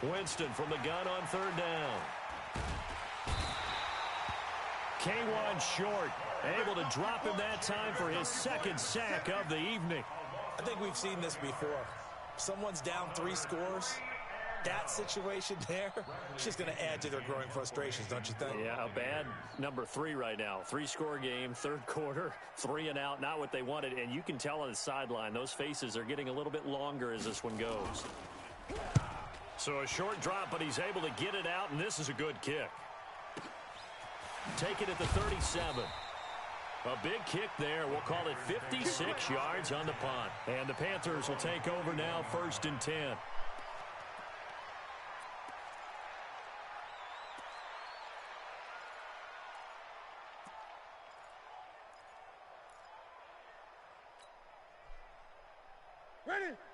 [SPEAKER 1] Winston from the gun on 3rd down. K1 short, able to drop him that time for his 2nd sack of the evening.
[SPEAKER 4] I think we've seen this before. Someone's down 3 scores. That situation there, it's just going to add to their growing frustrations, don't you think?
[SPEAKER 1] Yeah, a bad number 3 right now. 3-score game, 3rd quarter, 3 and out, not what they wanted. And you can tell on the sideline, those faces are getting a little bit longer as this one goes. So a short drop, but he's able to get it out, and this is a good kick. Take it at the 37. A big kick there. We'll call it 56 yards on the punt. And the Panthers will take over now, 1st and 10.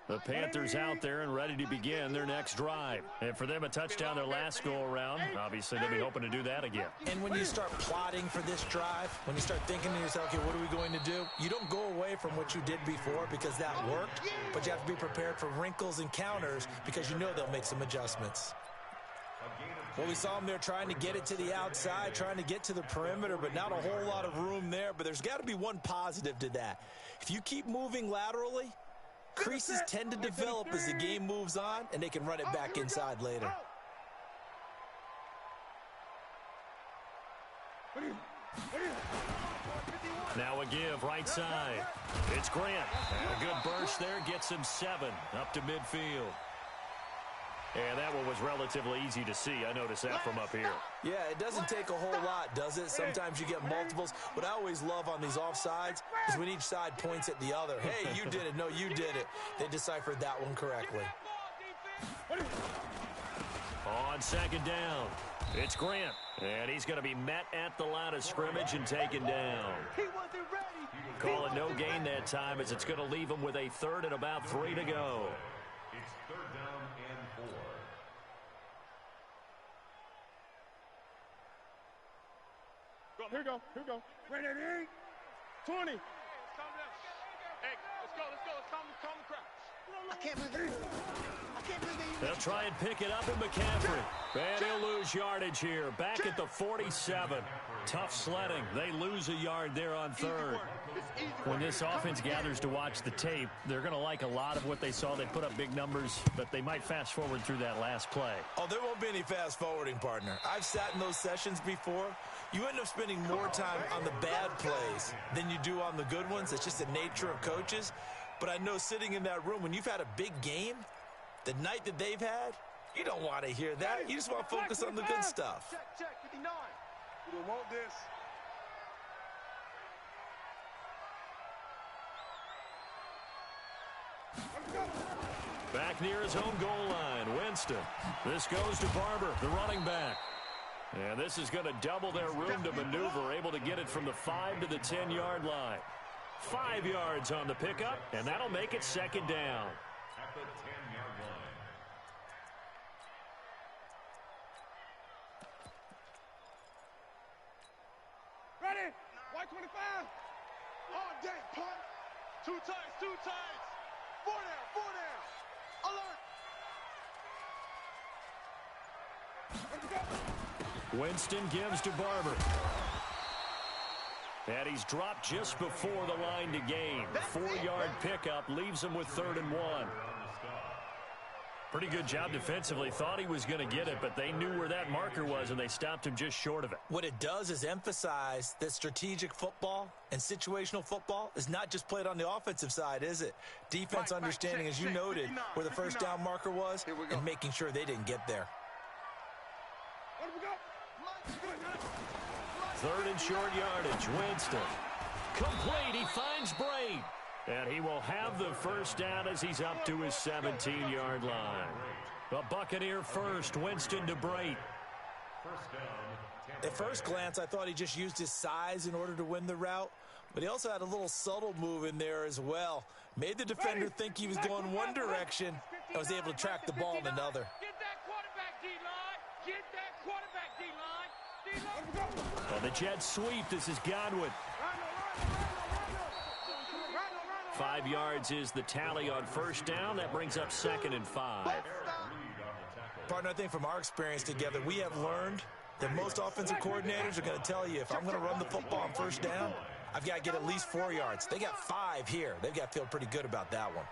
[SPEAKER 1] The Panthers out there and ready to begin their next drive. And for them, a touchdown their last go-around. Obviously, they'll be hoping to do that again.
[SPEAKER 4] And when you start plotting for this drive, when you start thinking to yourself, okay, what are we going to do? You don't go away from what you did before because that worked, but you have to be prepared for wrinkles and counters because you know they'll make some adjustments. Well, we saw them there trying to get it to the outside, trying to get to the perimeter, but not a whole lot of room there. But there's got to be one positive to that. If you keep moving laterally, creases tend to develop as the game moves on, and they can run it back inside later.
[SPEAKER 1] Now a give right side. It's Grant. A good burst there gets him 7 up to midfield. And that one was relatively easy to see. I noticed that from up here.
[SPEAKER 4] Yeah, it doesn't take a whole lot, does it? Sometimes you get multiples. What I always love on these offsides is when each side points at the other. Hey, you did it. No, you did it. They deciphered that one correctly.
[SPEAKER 1] On 2nd down, it's Grant. And he's going to be met at the line of scrimmage and taken down. Call it no gain that time as it's going to leave him with a 3rd and about 3 to go.
[SPEAKER 5] It's 3rd down and 4.
[SPEAKER 2] Here we go. Ready, 20. Hey, let's go. Let's calm the crowd. I can't believe it.
[SPEAKER 1] They'll try and pick it up in McCaffrey. And he'll lose yardage here. Back at the 47. Tough sledding. They lose a yard there on 3rd. When this offense gathers to watch the tape, they're going to like a lot of what they saw. They put up big numbers, but they might fast forward through that last play.
[SPEAKER 4] Oh, there won't be any fast forwarding, partner. I've sat in those sessions before. You end up spending more time on the bad plays than you do on the good ones. It's just the nature of coaches. But I know sitting in that room, when you've had a big game, the night that they've had, you don't want to hear that. You just want to focus on the good stuff.
[SPEAKER 3] Check, 59.
[SPEAKER 2] We don't want this.
[SPEAKER 1] Back near his own goal line, Winston. This goes to Barber, the running back. And this is going to double their room to maneuver, able to get it from the 5 to the 10-yard line. 5 yards on the pickup, and that'll make it 2nd down.
[SPEAKER 5] At the 10-yard line.
[SPEAKER 2] Ready? White 25. All day, punt. 2 times. 4 down. Alert.
[SPEAKER 1] Winston gives to Barber. And he's dropped just before the line to gain. 4-yard pickup leaves him with 3rd and 1. Pretty good job defensively. Thought he was going to get it, but they knew where that marker was, and they stopped him just short of it.
[SPEAKER 4] What it does is emphasize that strategic football and situational football is not just played on the offensive side, is it? Defense understanding, as you noted, where the 1st down marker was and making sure they didn't get there.
[SPEAKER 1] 3rd and short yardage. Winston. Complete. He finds Braid. And he will have the first down as he's up to his 17-yard line. The Buccaneer first, Winston to Brate.
[SPEAKER 4] At first glance, I thought he just used his size in order to win the route, but he also had a little subtle move in there as well. Made the defender think he was going one direction and was able to track the ball in another.
[SPEAKER 2] Get that quarterback, D-line. Get that quarterback, D-line.
[SPEAKER 1] Well, the Jets sweep. This is Godwin. 5 yards is the tally on first down. That brings up 2nd and 5.
[SPEAKER 4] Partner, I think from our experience together, we have learned that most offensive coordinators are going to tell you, if I'm going to run the football on first down, I've got to get at least 4 yards. They got 5 here. They've got to feel pretty good about that one.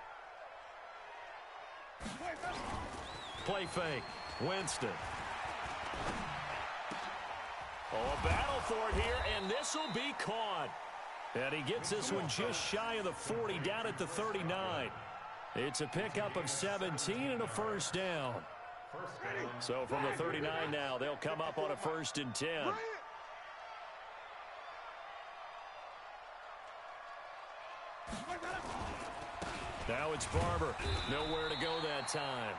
[SPEAKER 1] Play fake. Winston. Oh, a battle for it here, and this will be caught. And he gets this one just shy of the 40, down at the 39. It's a pickup of 17 and a first down. So from the 39 now, they'll come up on a 1st and 10. Now it's Barber. Nowhere to go that time.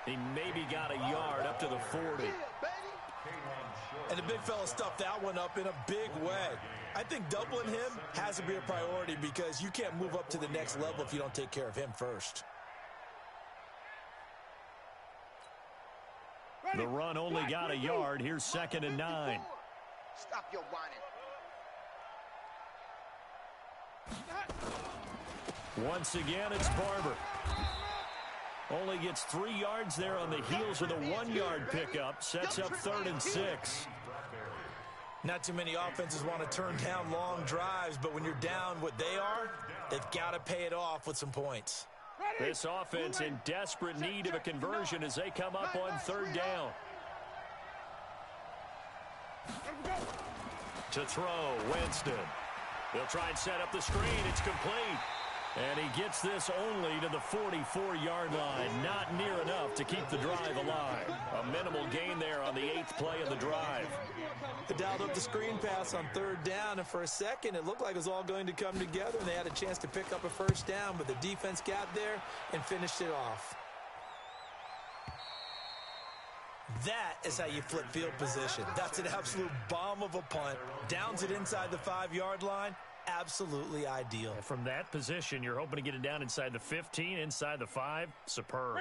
[SPEAKER 1] He maybe got a yard up to the 40.
[SPEAKER 4] And the big fella stuffed that one up in a big way. I think doubling him has to be a priority because you can't move up to the next level if you don't take care of him first.
[SPEAKER 1] The run only got a yard. Here's 2nd and 9.
[SPEAKER 3] Stop your whining.
[SPEAKER 1] Once again, it's Barber. Only gets 3 yards there on the heels of the 1-yard pickup. Sets up 3rd and 6.
[SPEAKER 4] Not too many offenses want to turn down long drives, but when you're down what they are, they've got to pay it off with some points.
[SPEAKER 1] This offense in desperate need of a conversion as they come up on 3rd down. To throw, Winston. They'll try and set up the screen. It's complete. And he gets this only to the 44-yard line. Not near enough to keep the drive alive. A minimal gain there on the 8th play of the drive.
[SPEAKER 4] They dialed up the screen pass on 3rd down, and for a second it looked like it was all going to come together, and they had a chance to pick up a first down, but the defense got there and finished it off. That is how you flip field position. That's an absolute bomb of a punt. Downs it inside the 5-yard line. Absolutely ideal.
[SPEAKER 1] From that position, you're hoping to get it down inside the 15, inside the 5. Superb.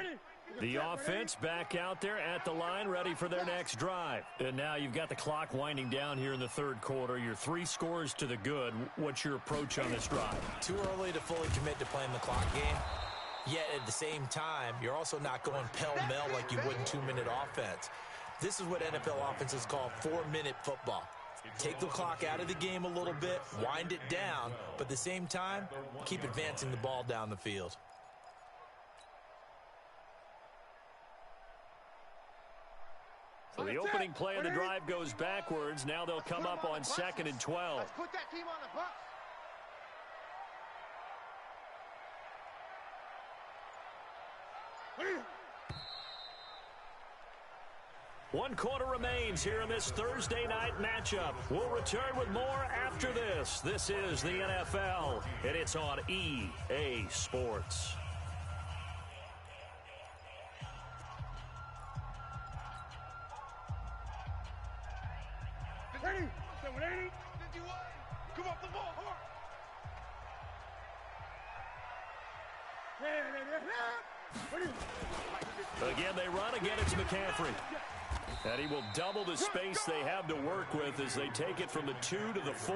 [SPEAKER 1] The offense back out there at the line, ready for their next drive. And now you've got the clock winding down here in the 3rd quarter. You're 3 scores to the good. What's your approach on this drive?
[SPEAKER 4] Too early to fully commit to playing the clock game. Yet at the same time, you're also not going pell-mell like you would in 2-minute offense. This is what NFL offenses call 4-minute football. Take the clock out of the game a little bit, wind it down, but at the same time, keep advancing the ball down the field.
[SPEAKER 1] So the opening play of the drive goes backwards. Now they'll come up on 2nd and 12.
[SPEAKER 3] Let's put that team on the Bucs.
[SPEAKER 1] One quarter remains here in this Thursday night matchup. We'll return with more after this. This is the NFL, and it's on EA Sports.
[SPEAKER 2] Ready? 780.
[SPEAKER 3] 51. Come off the ball hard.
[SPEAKER 1] Again, they run. Again, it's McCaffrey. And he will double the space they have to work with as they take it from the 2 to the 4.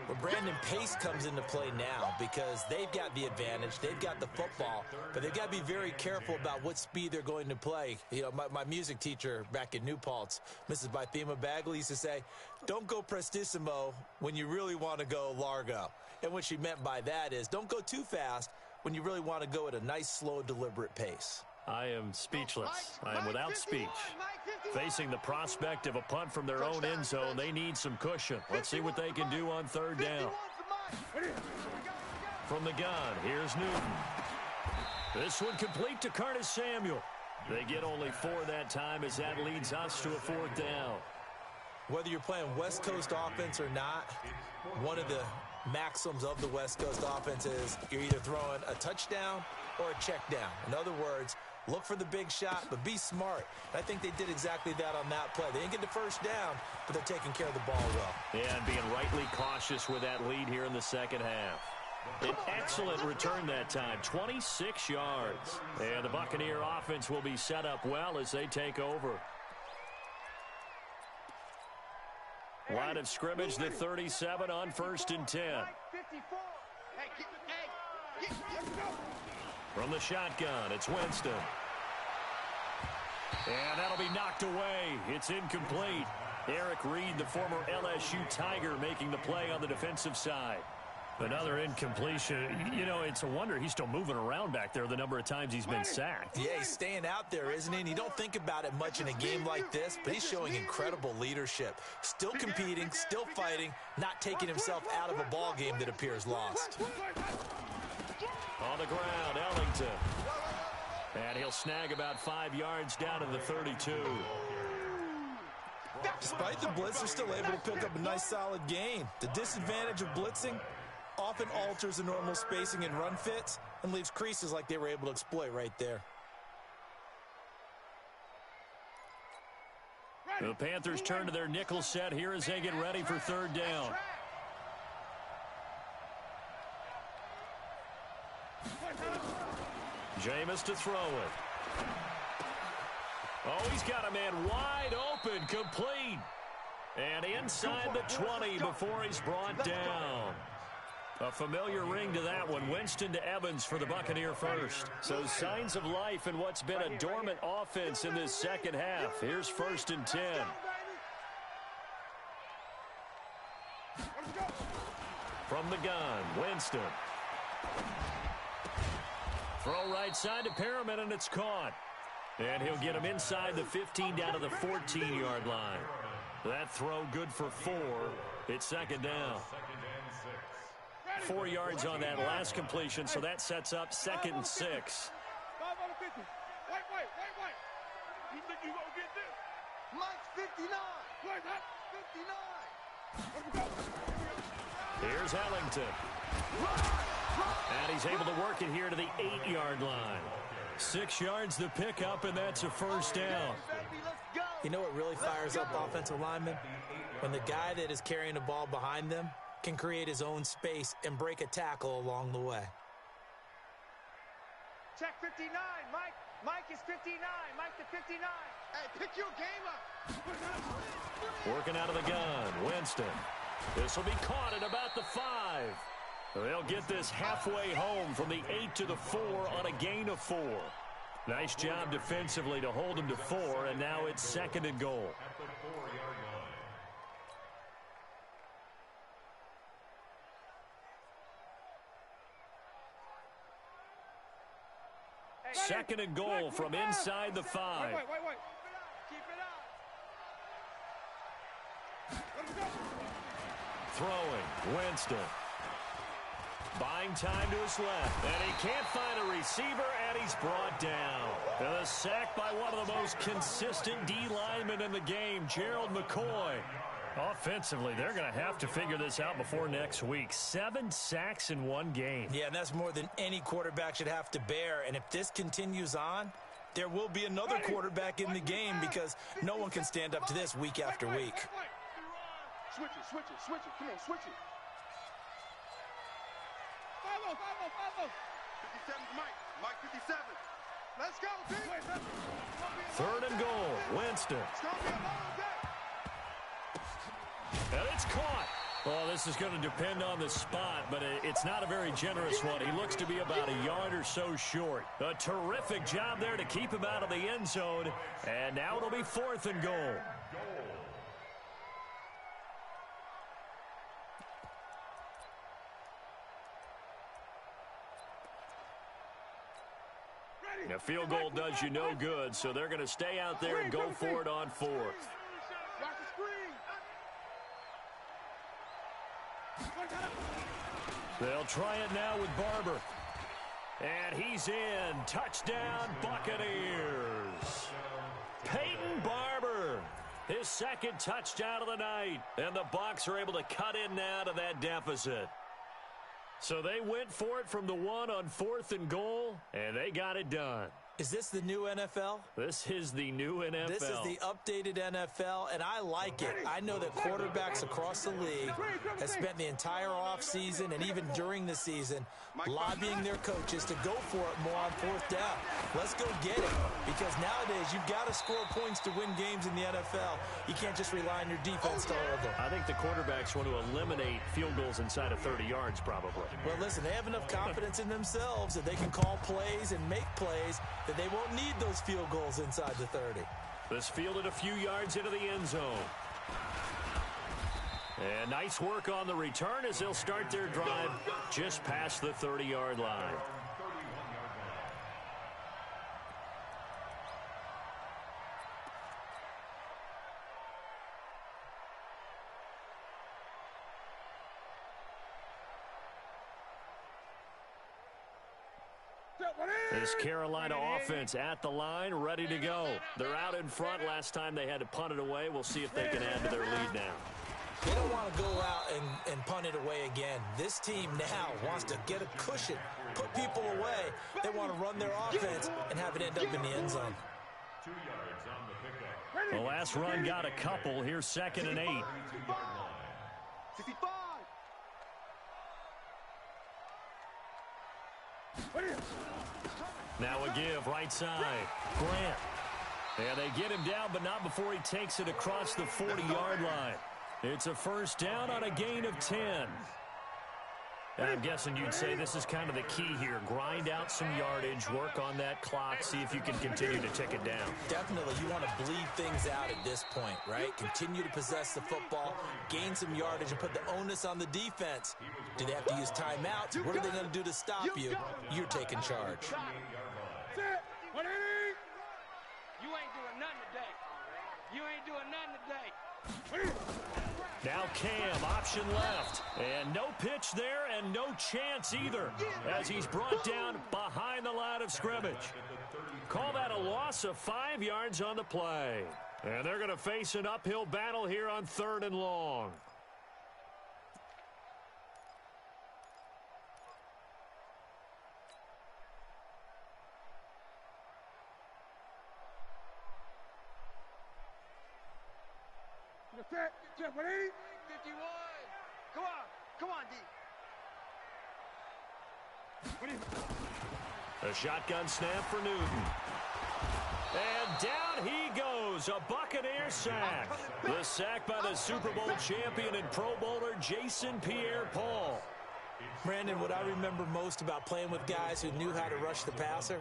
[SPEAKER 4] Well, Brandon, pace comes into play now because they've got the advantage. They've got the football, but they've got to be very careful about what speed they're going to play. You know, my music teacher back in New Paltz, Mrs. Bythema Bagley, used to say, don't go prestissimo when you really want to go largo. And what she meant by that is don't go too fast when you really want to go at a nice, slow, deliberate pace.
[SPEAKER 1] I am speechless. I am without speech. Facing the prospect of a punt from their own end zone, they need some cushion. Let's see what they can do on 3rd down. From the gun, here's Newton. This one complete to Curtis Samuel. They get only 4 that time as that leads us to a 4th down.
[SPEAKER 4] Whether you're playing West Coast offense or not, one of the maxims of the West Coast offense is you're either throwing a touchdown or a check down. In other words, look for the big shot, but be smart. I think they did exactly that on that play. They didn't get the first down, but they're taking care of the ball well.
[SPEAKER 1] Yeah, and being rightly cautious with that lead here in the second half. An excellent return that time, 26 yards. And the Buccaneer offense will be set up well as they take over. Line of scrimmage, the 37 on 1st and 10. From the shotgun, it's Winston. And that'll be knocked away. It's incomplete. Eric Reed, the former LSU Tiger, making the play on the defensive side. Another incompletion. You know, it's a wonder he's still moving around back there the number of times he's been sacked.
[SPEAKER 4] Yeah, he's staying out there, isn't he? And you don't think about it much in a game like this, but he's showing incredible leadership. Still competing, still fighting, not taking himself out of a ball game that appears lost.
[SPEAKER 1] On the ground, Ellington. And he'll snag about 5 yards down in the 32.
[SPEAKER 4] Despite the blitz, they're still able to pick up a nice solid gain. The disadvantage of blitzing often alters the normal spacing and run fits and leaves creases like they were able to exploit right there.
[SPEAKER 1] The Panthers turn to their nickel set here as they get ready for 3rd down. Jameis to throw it. Oh, he's got a man wide open, complete. And inside the 20 before he's brought down. A familiar ring to that one. Winston to Evans for the Buccaneer first. So signs of life in what's been a dormant offense in this second half. Here's 1st and 10. From the gun, Winston. Throw right side to Perriman, and it's caught. And he'll get him inside the 15 down to the 14-yard line. That throw good for 4. It's 2nd down. 4 yards on that last completion, so that sets up 2nd and 6.
[SPEAKER 2] Wait. You think you gonna get this?
[SPEAKER 3] Mike's 59.
[SPEAKER 2] Wait,
[SPEAKER 3] 59.
[SPEAKER 1] Here's Ellington. And he's able to work it here to the 8-yard line. 6 yards the pickup, and that's a 1st down.
[SPEAKER 4] You know what really fires up offensive linemen? When the guy that is carrying the ball behind them can create his own space and break a tackle along the way.
[SPEAKER 6] Check 59, Mike. Mike is 59. Mike to 59.
[SPEAKER 3] Hey, pick your game up.
[SPEAKER 1] Working out of the gun, Winston. This will be caught at about the 5. They'll get this halfway home from the 8 to the 4 on a gain of 4. Nice job defensively to hold him to 4, and now it's 2nd and goal. Second and goal from inside the 5.
[SPEAKER 2] Wait. Keep it up.
[SPEAKER 1] Throwing, Winston. Buying time to his left, and he can't find a receiver, and he's brought down. And a sack by one of the most consistent D linemen in the game, Gerald McCoy. Offensively, they're going to have to figure this out before next week. 7 sacks in one game.
[SPEAKER 4] Yeah, and that's more than any quarterback should have to bear. And if this continues on, there will be another quarterback in the game because no one can stand up to this week after week.
[SPEAKER 3] Switch it. Come on, switch it.
[SPEAKER 2] Follow.
[SPEAKER 3] 57's Mike. Mike 57. Let's go, team.
[SPEAKER 1] 3rd and goal, Winston.
[SPEAKER 3] It's going to be a long day.
[SPEAKER 1] And it's caught. Well, this is going to depend on the spot, but it's not a very generous one. He looks to be about a yard or so short. A terrific job there to keep him out of the end zone. And now it'll be 4th and goal. A field goal does you no good, so they're going to stay out there and go for it on 4th.
[SPEAKER 2] Watch the screen.
[SPEAKER 1] They'll try it now with Barber. And he's in. Touchdown, Buccaneers. Peyton Barber, his 2nd touchdown of the night. And the Bucs are able to cut in now to that deficit. So they went for it from the 1 on 4th and goal, and they got it done.
[SPEAKER 4] Is this the new NFL?
[SPEAKER 1] This is the new NFL.
[SPEAKER 4] This is the updated NFL, and I like it. I know that quarterbacks across the league have spent the entire offseason and even during the season lobbying their coaches to go for it more on 4th down. Let's go get it, because nowadays you've got to score points to win games in the NFL. You can't just rely on your defense to hold them.
[SPEAKER 1] I think the quarterbacks want to eliminate field goals inside of 30 yards probably.
[SPEAKER 4] Well, listen, they have enough confidence in themselves that they can call plays and make plays that they won't need those field goals inside the 30.
[SPEAKER 1] This fielded a few yards into the end zone. And nice work on the return as they'll start their drive just past the 30-yard line. This Carolina offense at the line, ready to go. They're out in front. Last time they had to punt it away. We'll see if they can add to their lead now.
[SPEAKER 4] They don't want to go out and punt it away again. This team now wants to get a cushion, put people away. They want to run their offense and have it end up in the end zone.
[SPEAKER 5] 2 yards on the pickup.
[SPEAKER 1] The last run got a couple. Here's 2nd and 8.
[SPEAKER 3] 65.
[SPEAKER 1] Now a give, right side. Grant. And they get him down, but not before he takes it across the 40-yard line. It's a first down on a gain of 10. And I'm guessing you'd say this is kind of the key here. Grind out some yardage, work on that clock, see if you can continue to tick it down.
[SPEAKER 4] Definitely, you want to bleed things out at this point, right? Continue to possess the football, gain some yardage, and put the onus on the defense. Do they have to use timeouts? What are they going to do to stop you? You're taking charge.
[SPEAKER 6] You ain't doing nothing today. You ain't doing nothing today.
[SPEAKER 1] Now Cam, option left. And no pitch there and no chance either as he's brought down behind the line of scrimmage. Call that a loss of 5 yards on the play. And they're going to face an uphill battle here on 3rd and long.
[SPEAKER 6] Jeff, 51. Come on, D.
[SPEAKER 1] A shotgun snap for Newton. And down he goes, a Buccaneer sack. The sack by the Super Bowl champion and Pro Bowler Jason Pierre-Paul.
[SPEAKER 4] Brandon, what I remember most about playing with guys who knew how to rush the passer,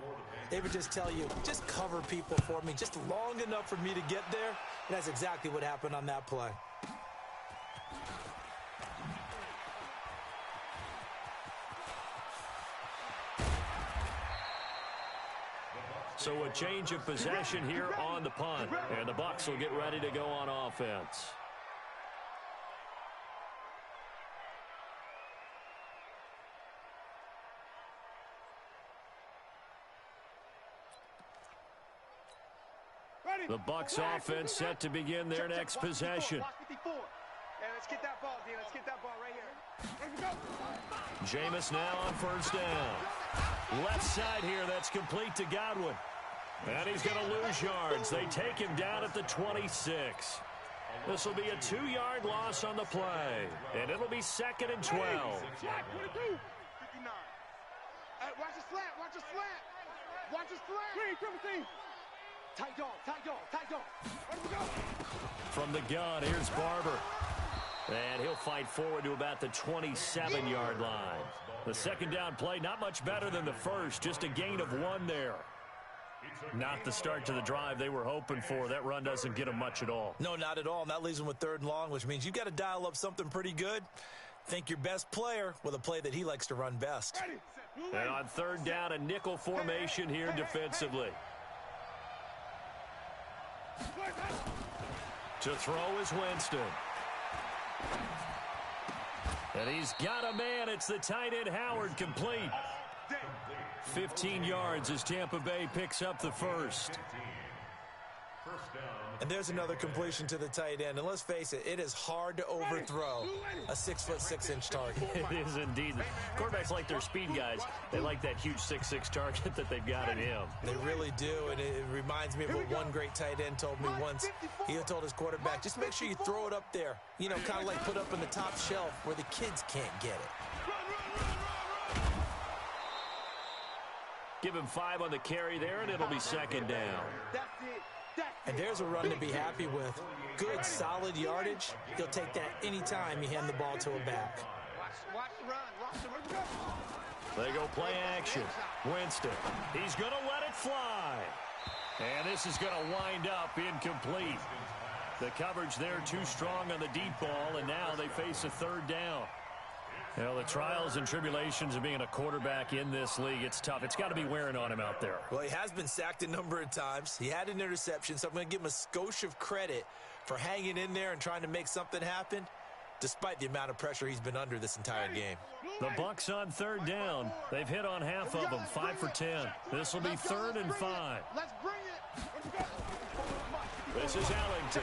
[SPEAKER 4] they would just tell you, just cover people for me, just long enough for me to get there. And that's exactly what happened on that play.
[SPEAKER 1] So a change of possession here on the punt. And the Bucs will get ready to go on offense. The Bucs offense set to begin their next possession.
[SPEAKER 6] Let's get that ball, D. Let's get that ball right here.
[SPEAKER 1] Jameis now on first down. Left side here, that's complete to Godwin. And he's going to lose yards. They take him down at the 26. This will be a 2-yard loss on the play. And it'll be 2nd and 12.
[SPEAKER 3] 59. Watch his flat. Watch his flat. Watch his flat.
[SPEAKER 6] Tight dog.
[SPEAKER 1] From the gun, here's Barber. And he'll fight forward to about the 27-yard line. The second down play, not much better than the first, just a gain of 1 there. Not the start to the drive they were hoping for. That run doesn't get them much at all.
[SPEAKER 4] No, not at all. And that leaves them with 3rd and long, which means you've got to dial up something pretty good. Think your best player with a play that he likes to run best.
[SPEAKER 1] And on 3rd down, a nickel formation here defensively. To throw is Winston. And he's got a man. It's the tight end Howard, complete. 15 yards as Tampa Bay picks up the first.
[SPEAKER 5] First down.
[SPEAKER 4] And there's another completion to the tight end. And let's face it, it is hard to overthrow a 6'6" target.
[SPEAKER 1] It is indeed. Quarterbacks like their speed guys. They like that huge 6'6" target that they've got in him.
[SPEAKER 4] They really do, and it reminds me of what one great tight end told me once. He told his quarterback, just make sure you throw it up there. You know, kind of like put up in the top shelf where the kids can't get it.
[SPEAKER 1] Give him 5 on the carry there, and it'll be second down.
[SPEAKER 4] And there's a run to be happy with. Good, solid yardage. He'll take that anytime you hand the ball to a back.
[SPEAKER 6] Watch the run. Watch the run.
[SPEAKER 1] They go play action. Winston. He's going to let it fly. And this is going to wind up incomplete. The coverage there too strong on the deep ball, and now they face a third down. You know, the trials and tribulations of being a quarterback in this league, it's tough. It's got to be wearing on him out there.
[SPEAKER 4] Well, he has been sacked a number of times. He had an interception, so I'm going to give him a skosh of credit for hanging in there and trying to make something happen, despite the amount of pressure he's been under this entire game.
[SPEAKER 1] The Bucs on third down. They've hit on half of them, 5 for 10. This will be 3rd and 5.
[SPEAKER 6] Let's bring it.
[SPEAKER 1] This is Ellington.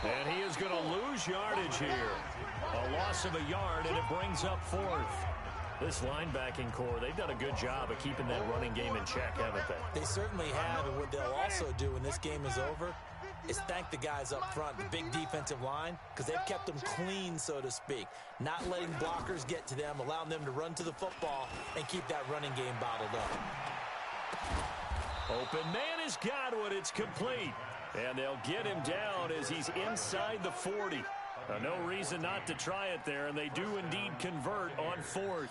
[SPEAKER 1] And he is going to lose yardage here. A loss of a yard, and it brings up 4th. This linebacking core, they've done a good job of keeping that running game in check, haven't they?
[SPEAKER 4] They certainly have, and what they'll also do when this game is over is thank the guys up front, the big defensive line, because they've kept them clean, so to speak. Not letting blockers get to them, allowing them to run to the football and keep that running game bottled up.
[SPEAKER 1] Open man has got one. It's complete. And they'll get him down as he's inside the 40. No reason not to try it there, and they do indeed convert on 4th.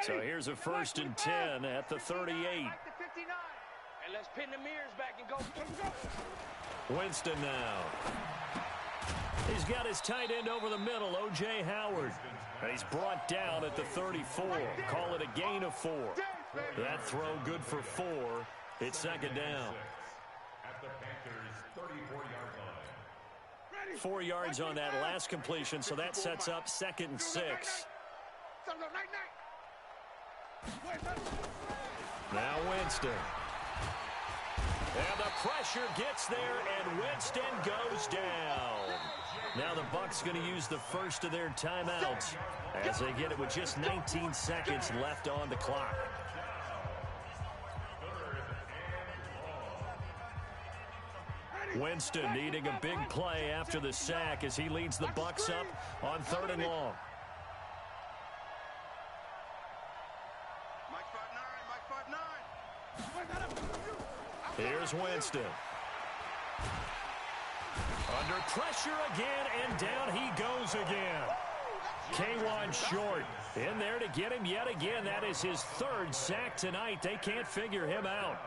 [SPEAKER 1] So here's a 1st and 10 at the 38.
[SPEAKER 6] And let's pin the mirrors back and go.
[SPEAKER 1] Winston now. He's got his tight end over the middle, O.J. Howard. And he's brought down at the 34. Call it a gain of 4. That throw good for 4. It's second down.
[SPEAKER 5] At the Panthers' 34-yard line.
[SPEAKER 1] 4 yards on that last completion, so that sets up 2nd and 6. Now Winston. And the pressure gets there, and Winston goes down. Now the Bucs going to use the first of their timeouts as they get it with just 19 seconds left on the clock. Winston needing a big play after the sack as he leads the Bucs up on 3rd and long. Here's Winston. Under pressure again, and down he goes again. K1 short. In there to get him yet again. That is his 3rd sack tonight. They can't figure him out.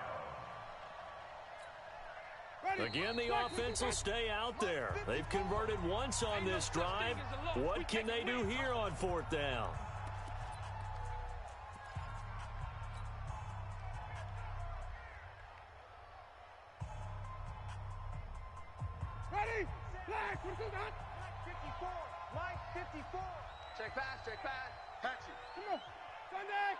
[SPEAKER 1] Again, the offense will stay out there. They've converted once on this drive. What can they do here on 4th down?
[SPEAKER 2] Ready? Black, we're good, hot.
[SPEAKER 6] Mike 54. Check pass, check pass.
[SPEAKER 2] Patchy. Come on. Sunday.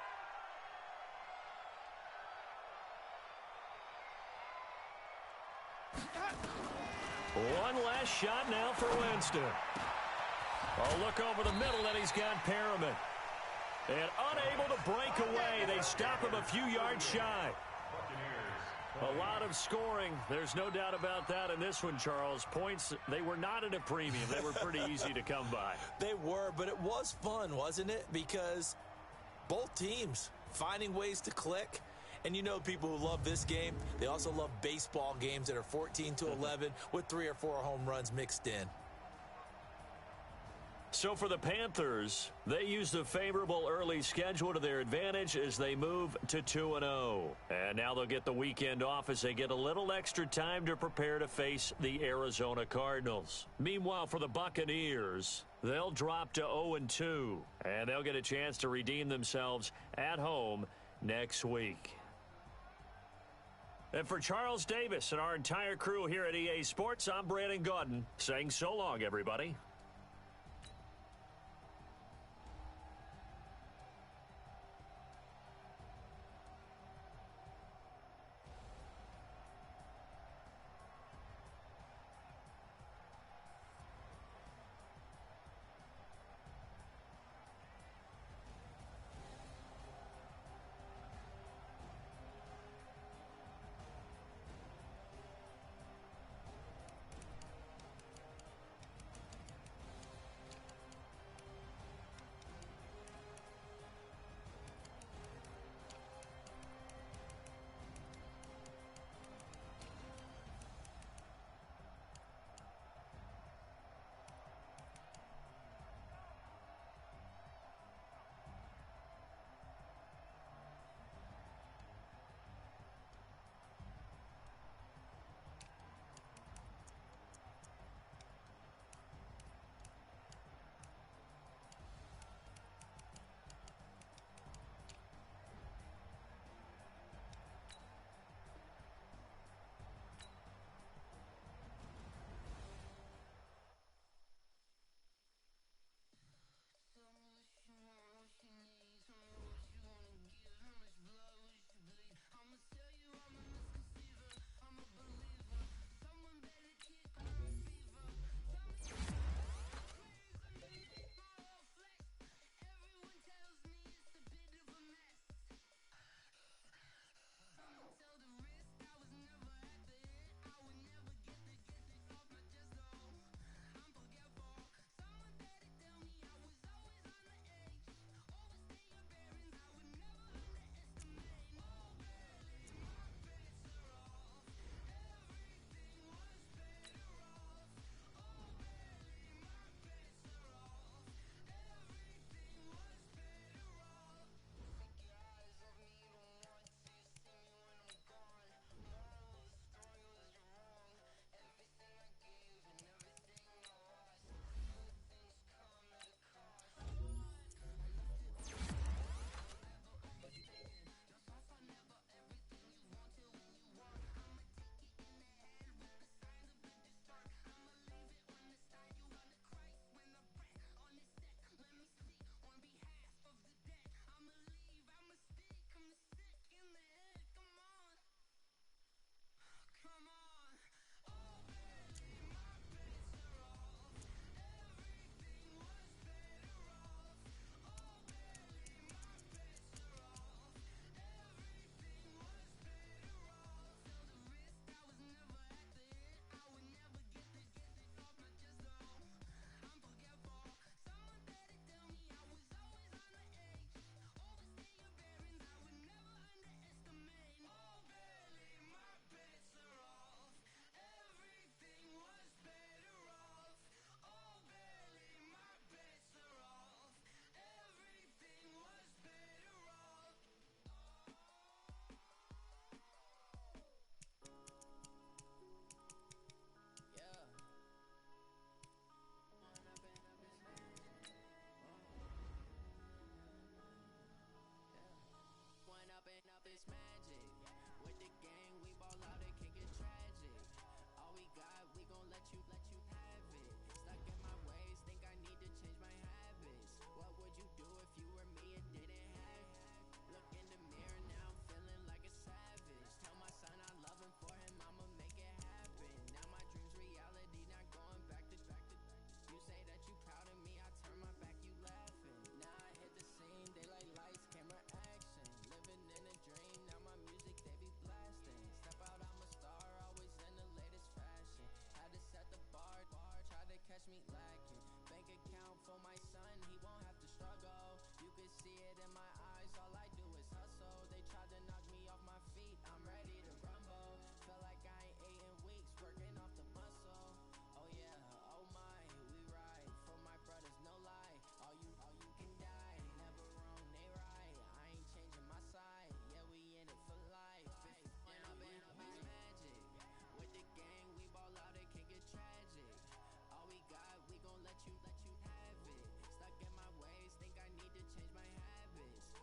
[SPEAKER 1] One last shot now for Winston. A look over the middle, and he's got Perriman. And unable to break away. They stop him a few yards shy. A lot of scoring. There's no doubt about that in this one, Charles. Points, they were not at a premium. They were pretty easy to come by.
[SPEAKER 4] They were, but it was fun, wasn't it? Because both teams finding ways to click. And you know people who love this game, they also love baseball games that are 14-11 with 3 or 4 home runs mixed in.
[SPEAKER 1] So for the Panthers, they use the favorable early schedule to their advantage as they move to 2-0. And now they'll get the weekend off as they get a little extra time to prepare to face the Arizona Cardinals. Meanwhile, for the Buccaneers, they'll drop to 0-2. And they'll get a chance to redeem themselves at home next week. And for Charles Davis and our entire crew here at EA Sports, I'm Brandon Gaudin saying so long, everybody.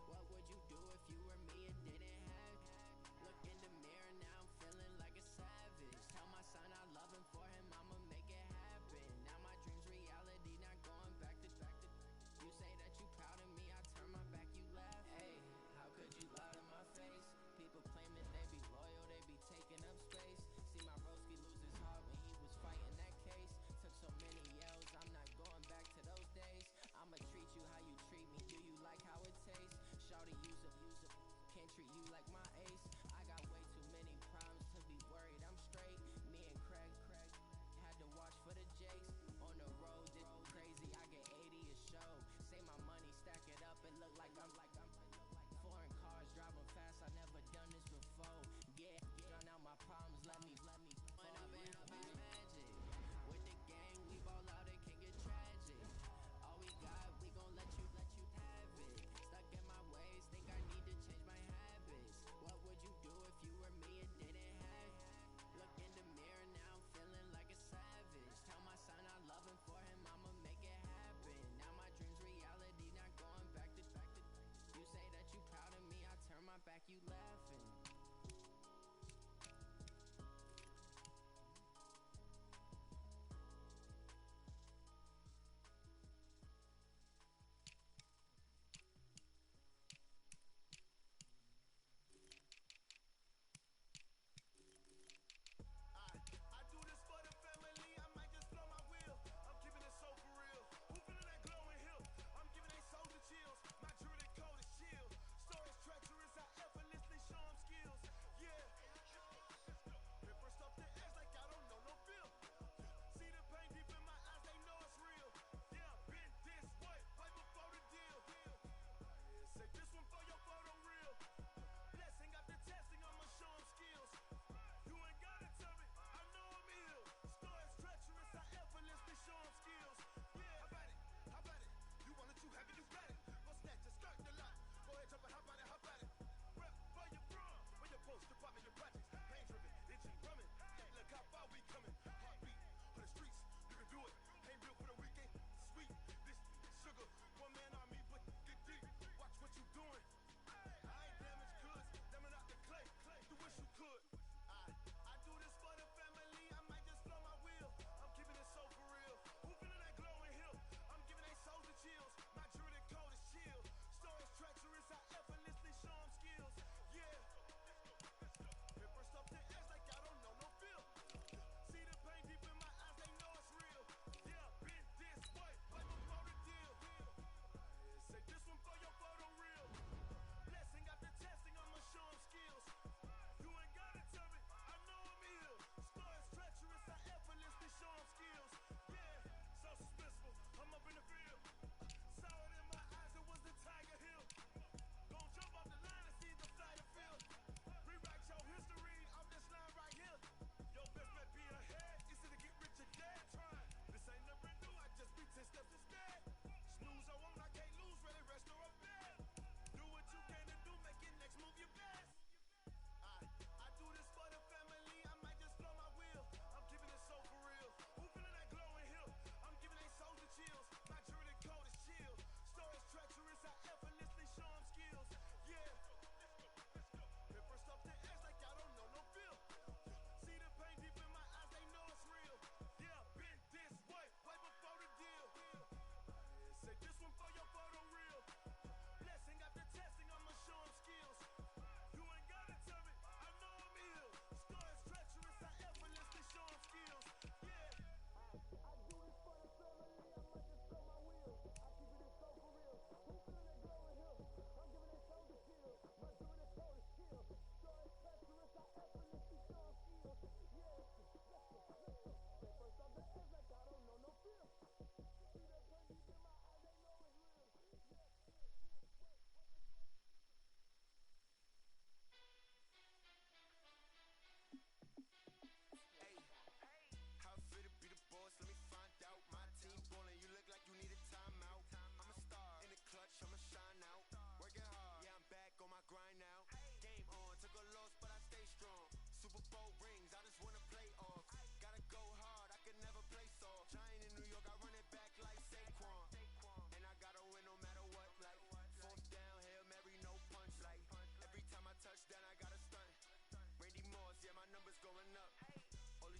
[SPEAKER 7] What would you do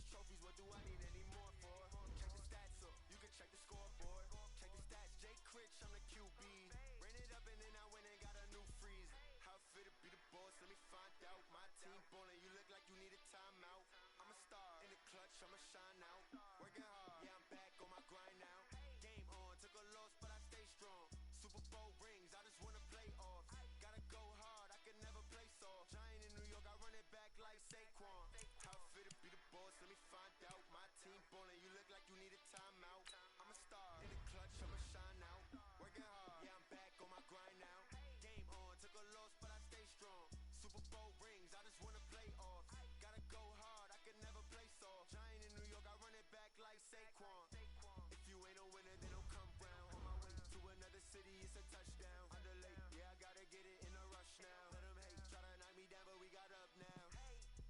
[SPEAKER 7] trophies, what do I need any more for? Check the stats up, you can check the scoreboard. Check the stats, Jay Critch, I'm the QB. Ran it up and then I went and got a new freeze. How fit to be the boss, let me find out. My team ballin', you look like you need a timeout. I'm a star, in the clutch, I'ma shine out. Working hard, yeah, I'm back on my grind now. Game on, took a loss, but I stay strong. Super Bowl rings, I just wanna play off. Gotta go hard, I can never play soft. Giant in New York, I run it back like Saquon. How fit to be the boss, let me find out. My team ballin', you look like you need a timeout. I'm a star, in the clutch, I'ma shine out. Working hard, yeah, I'm back on my grind now. Game on, took a loss, but I stay strong. Super Bowl rings, I just wanna play off. Gotta go hard, I can never play soft. Giant in New York, I run it back like Saquon. If you ain't a winner, then don't come round. On my way to another city, it's a touchdown. Underlay, yeah, I gotta get it in a rush now. Let them hate, try to knock me down, but we got up now.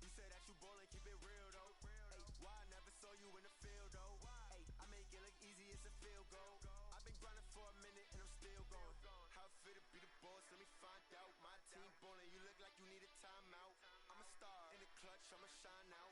[SPEAKER 7] You say that you ballin', keep it real though. Hey, why I never saw you in the field though? Hey, I make it look easy, it's a field goal. I've been grinding for a minute and I'm still going. How fit to be the boss, let me find out. My team ballin', you look like you need a timeout. I'm a star, in the clutch, I'ma shine out.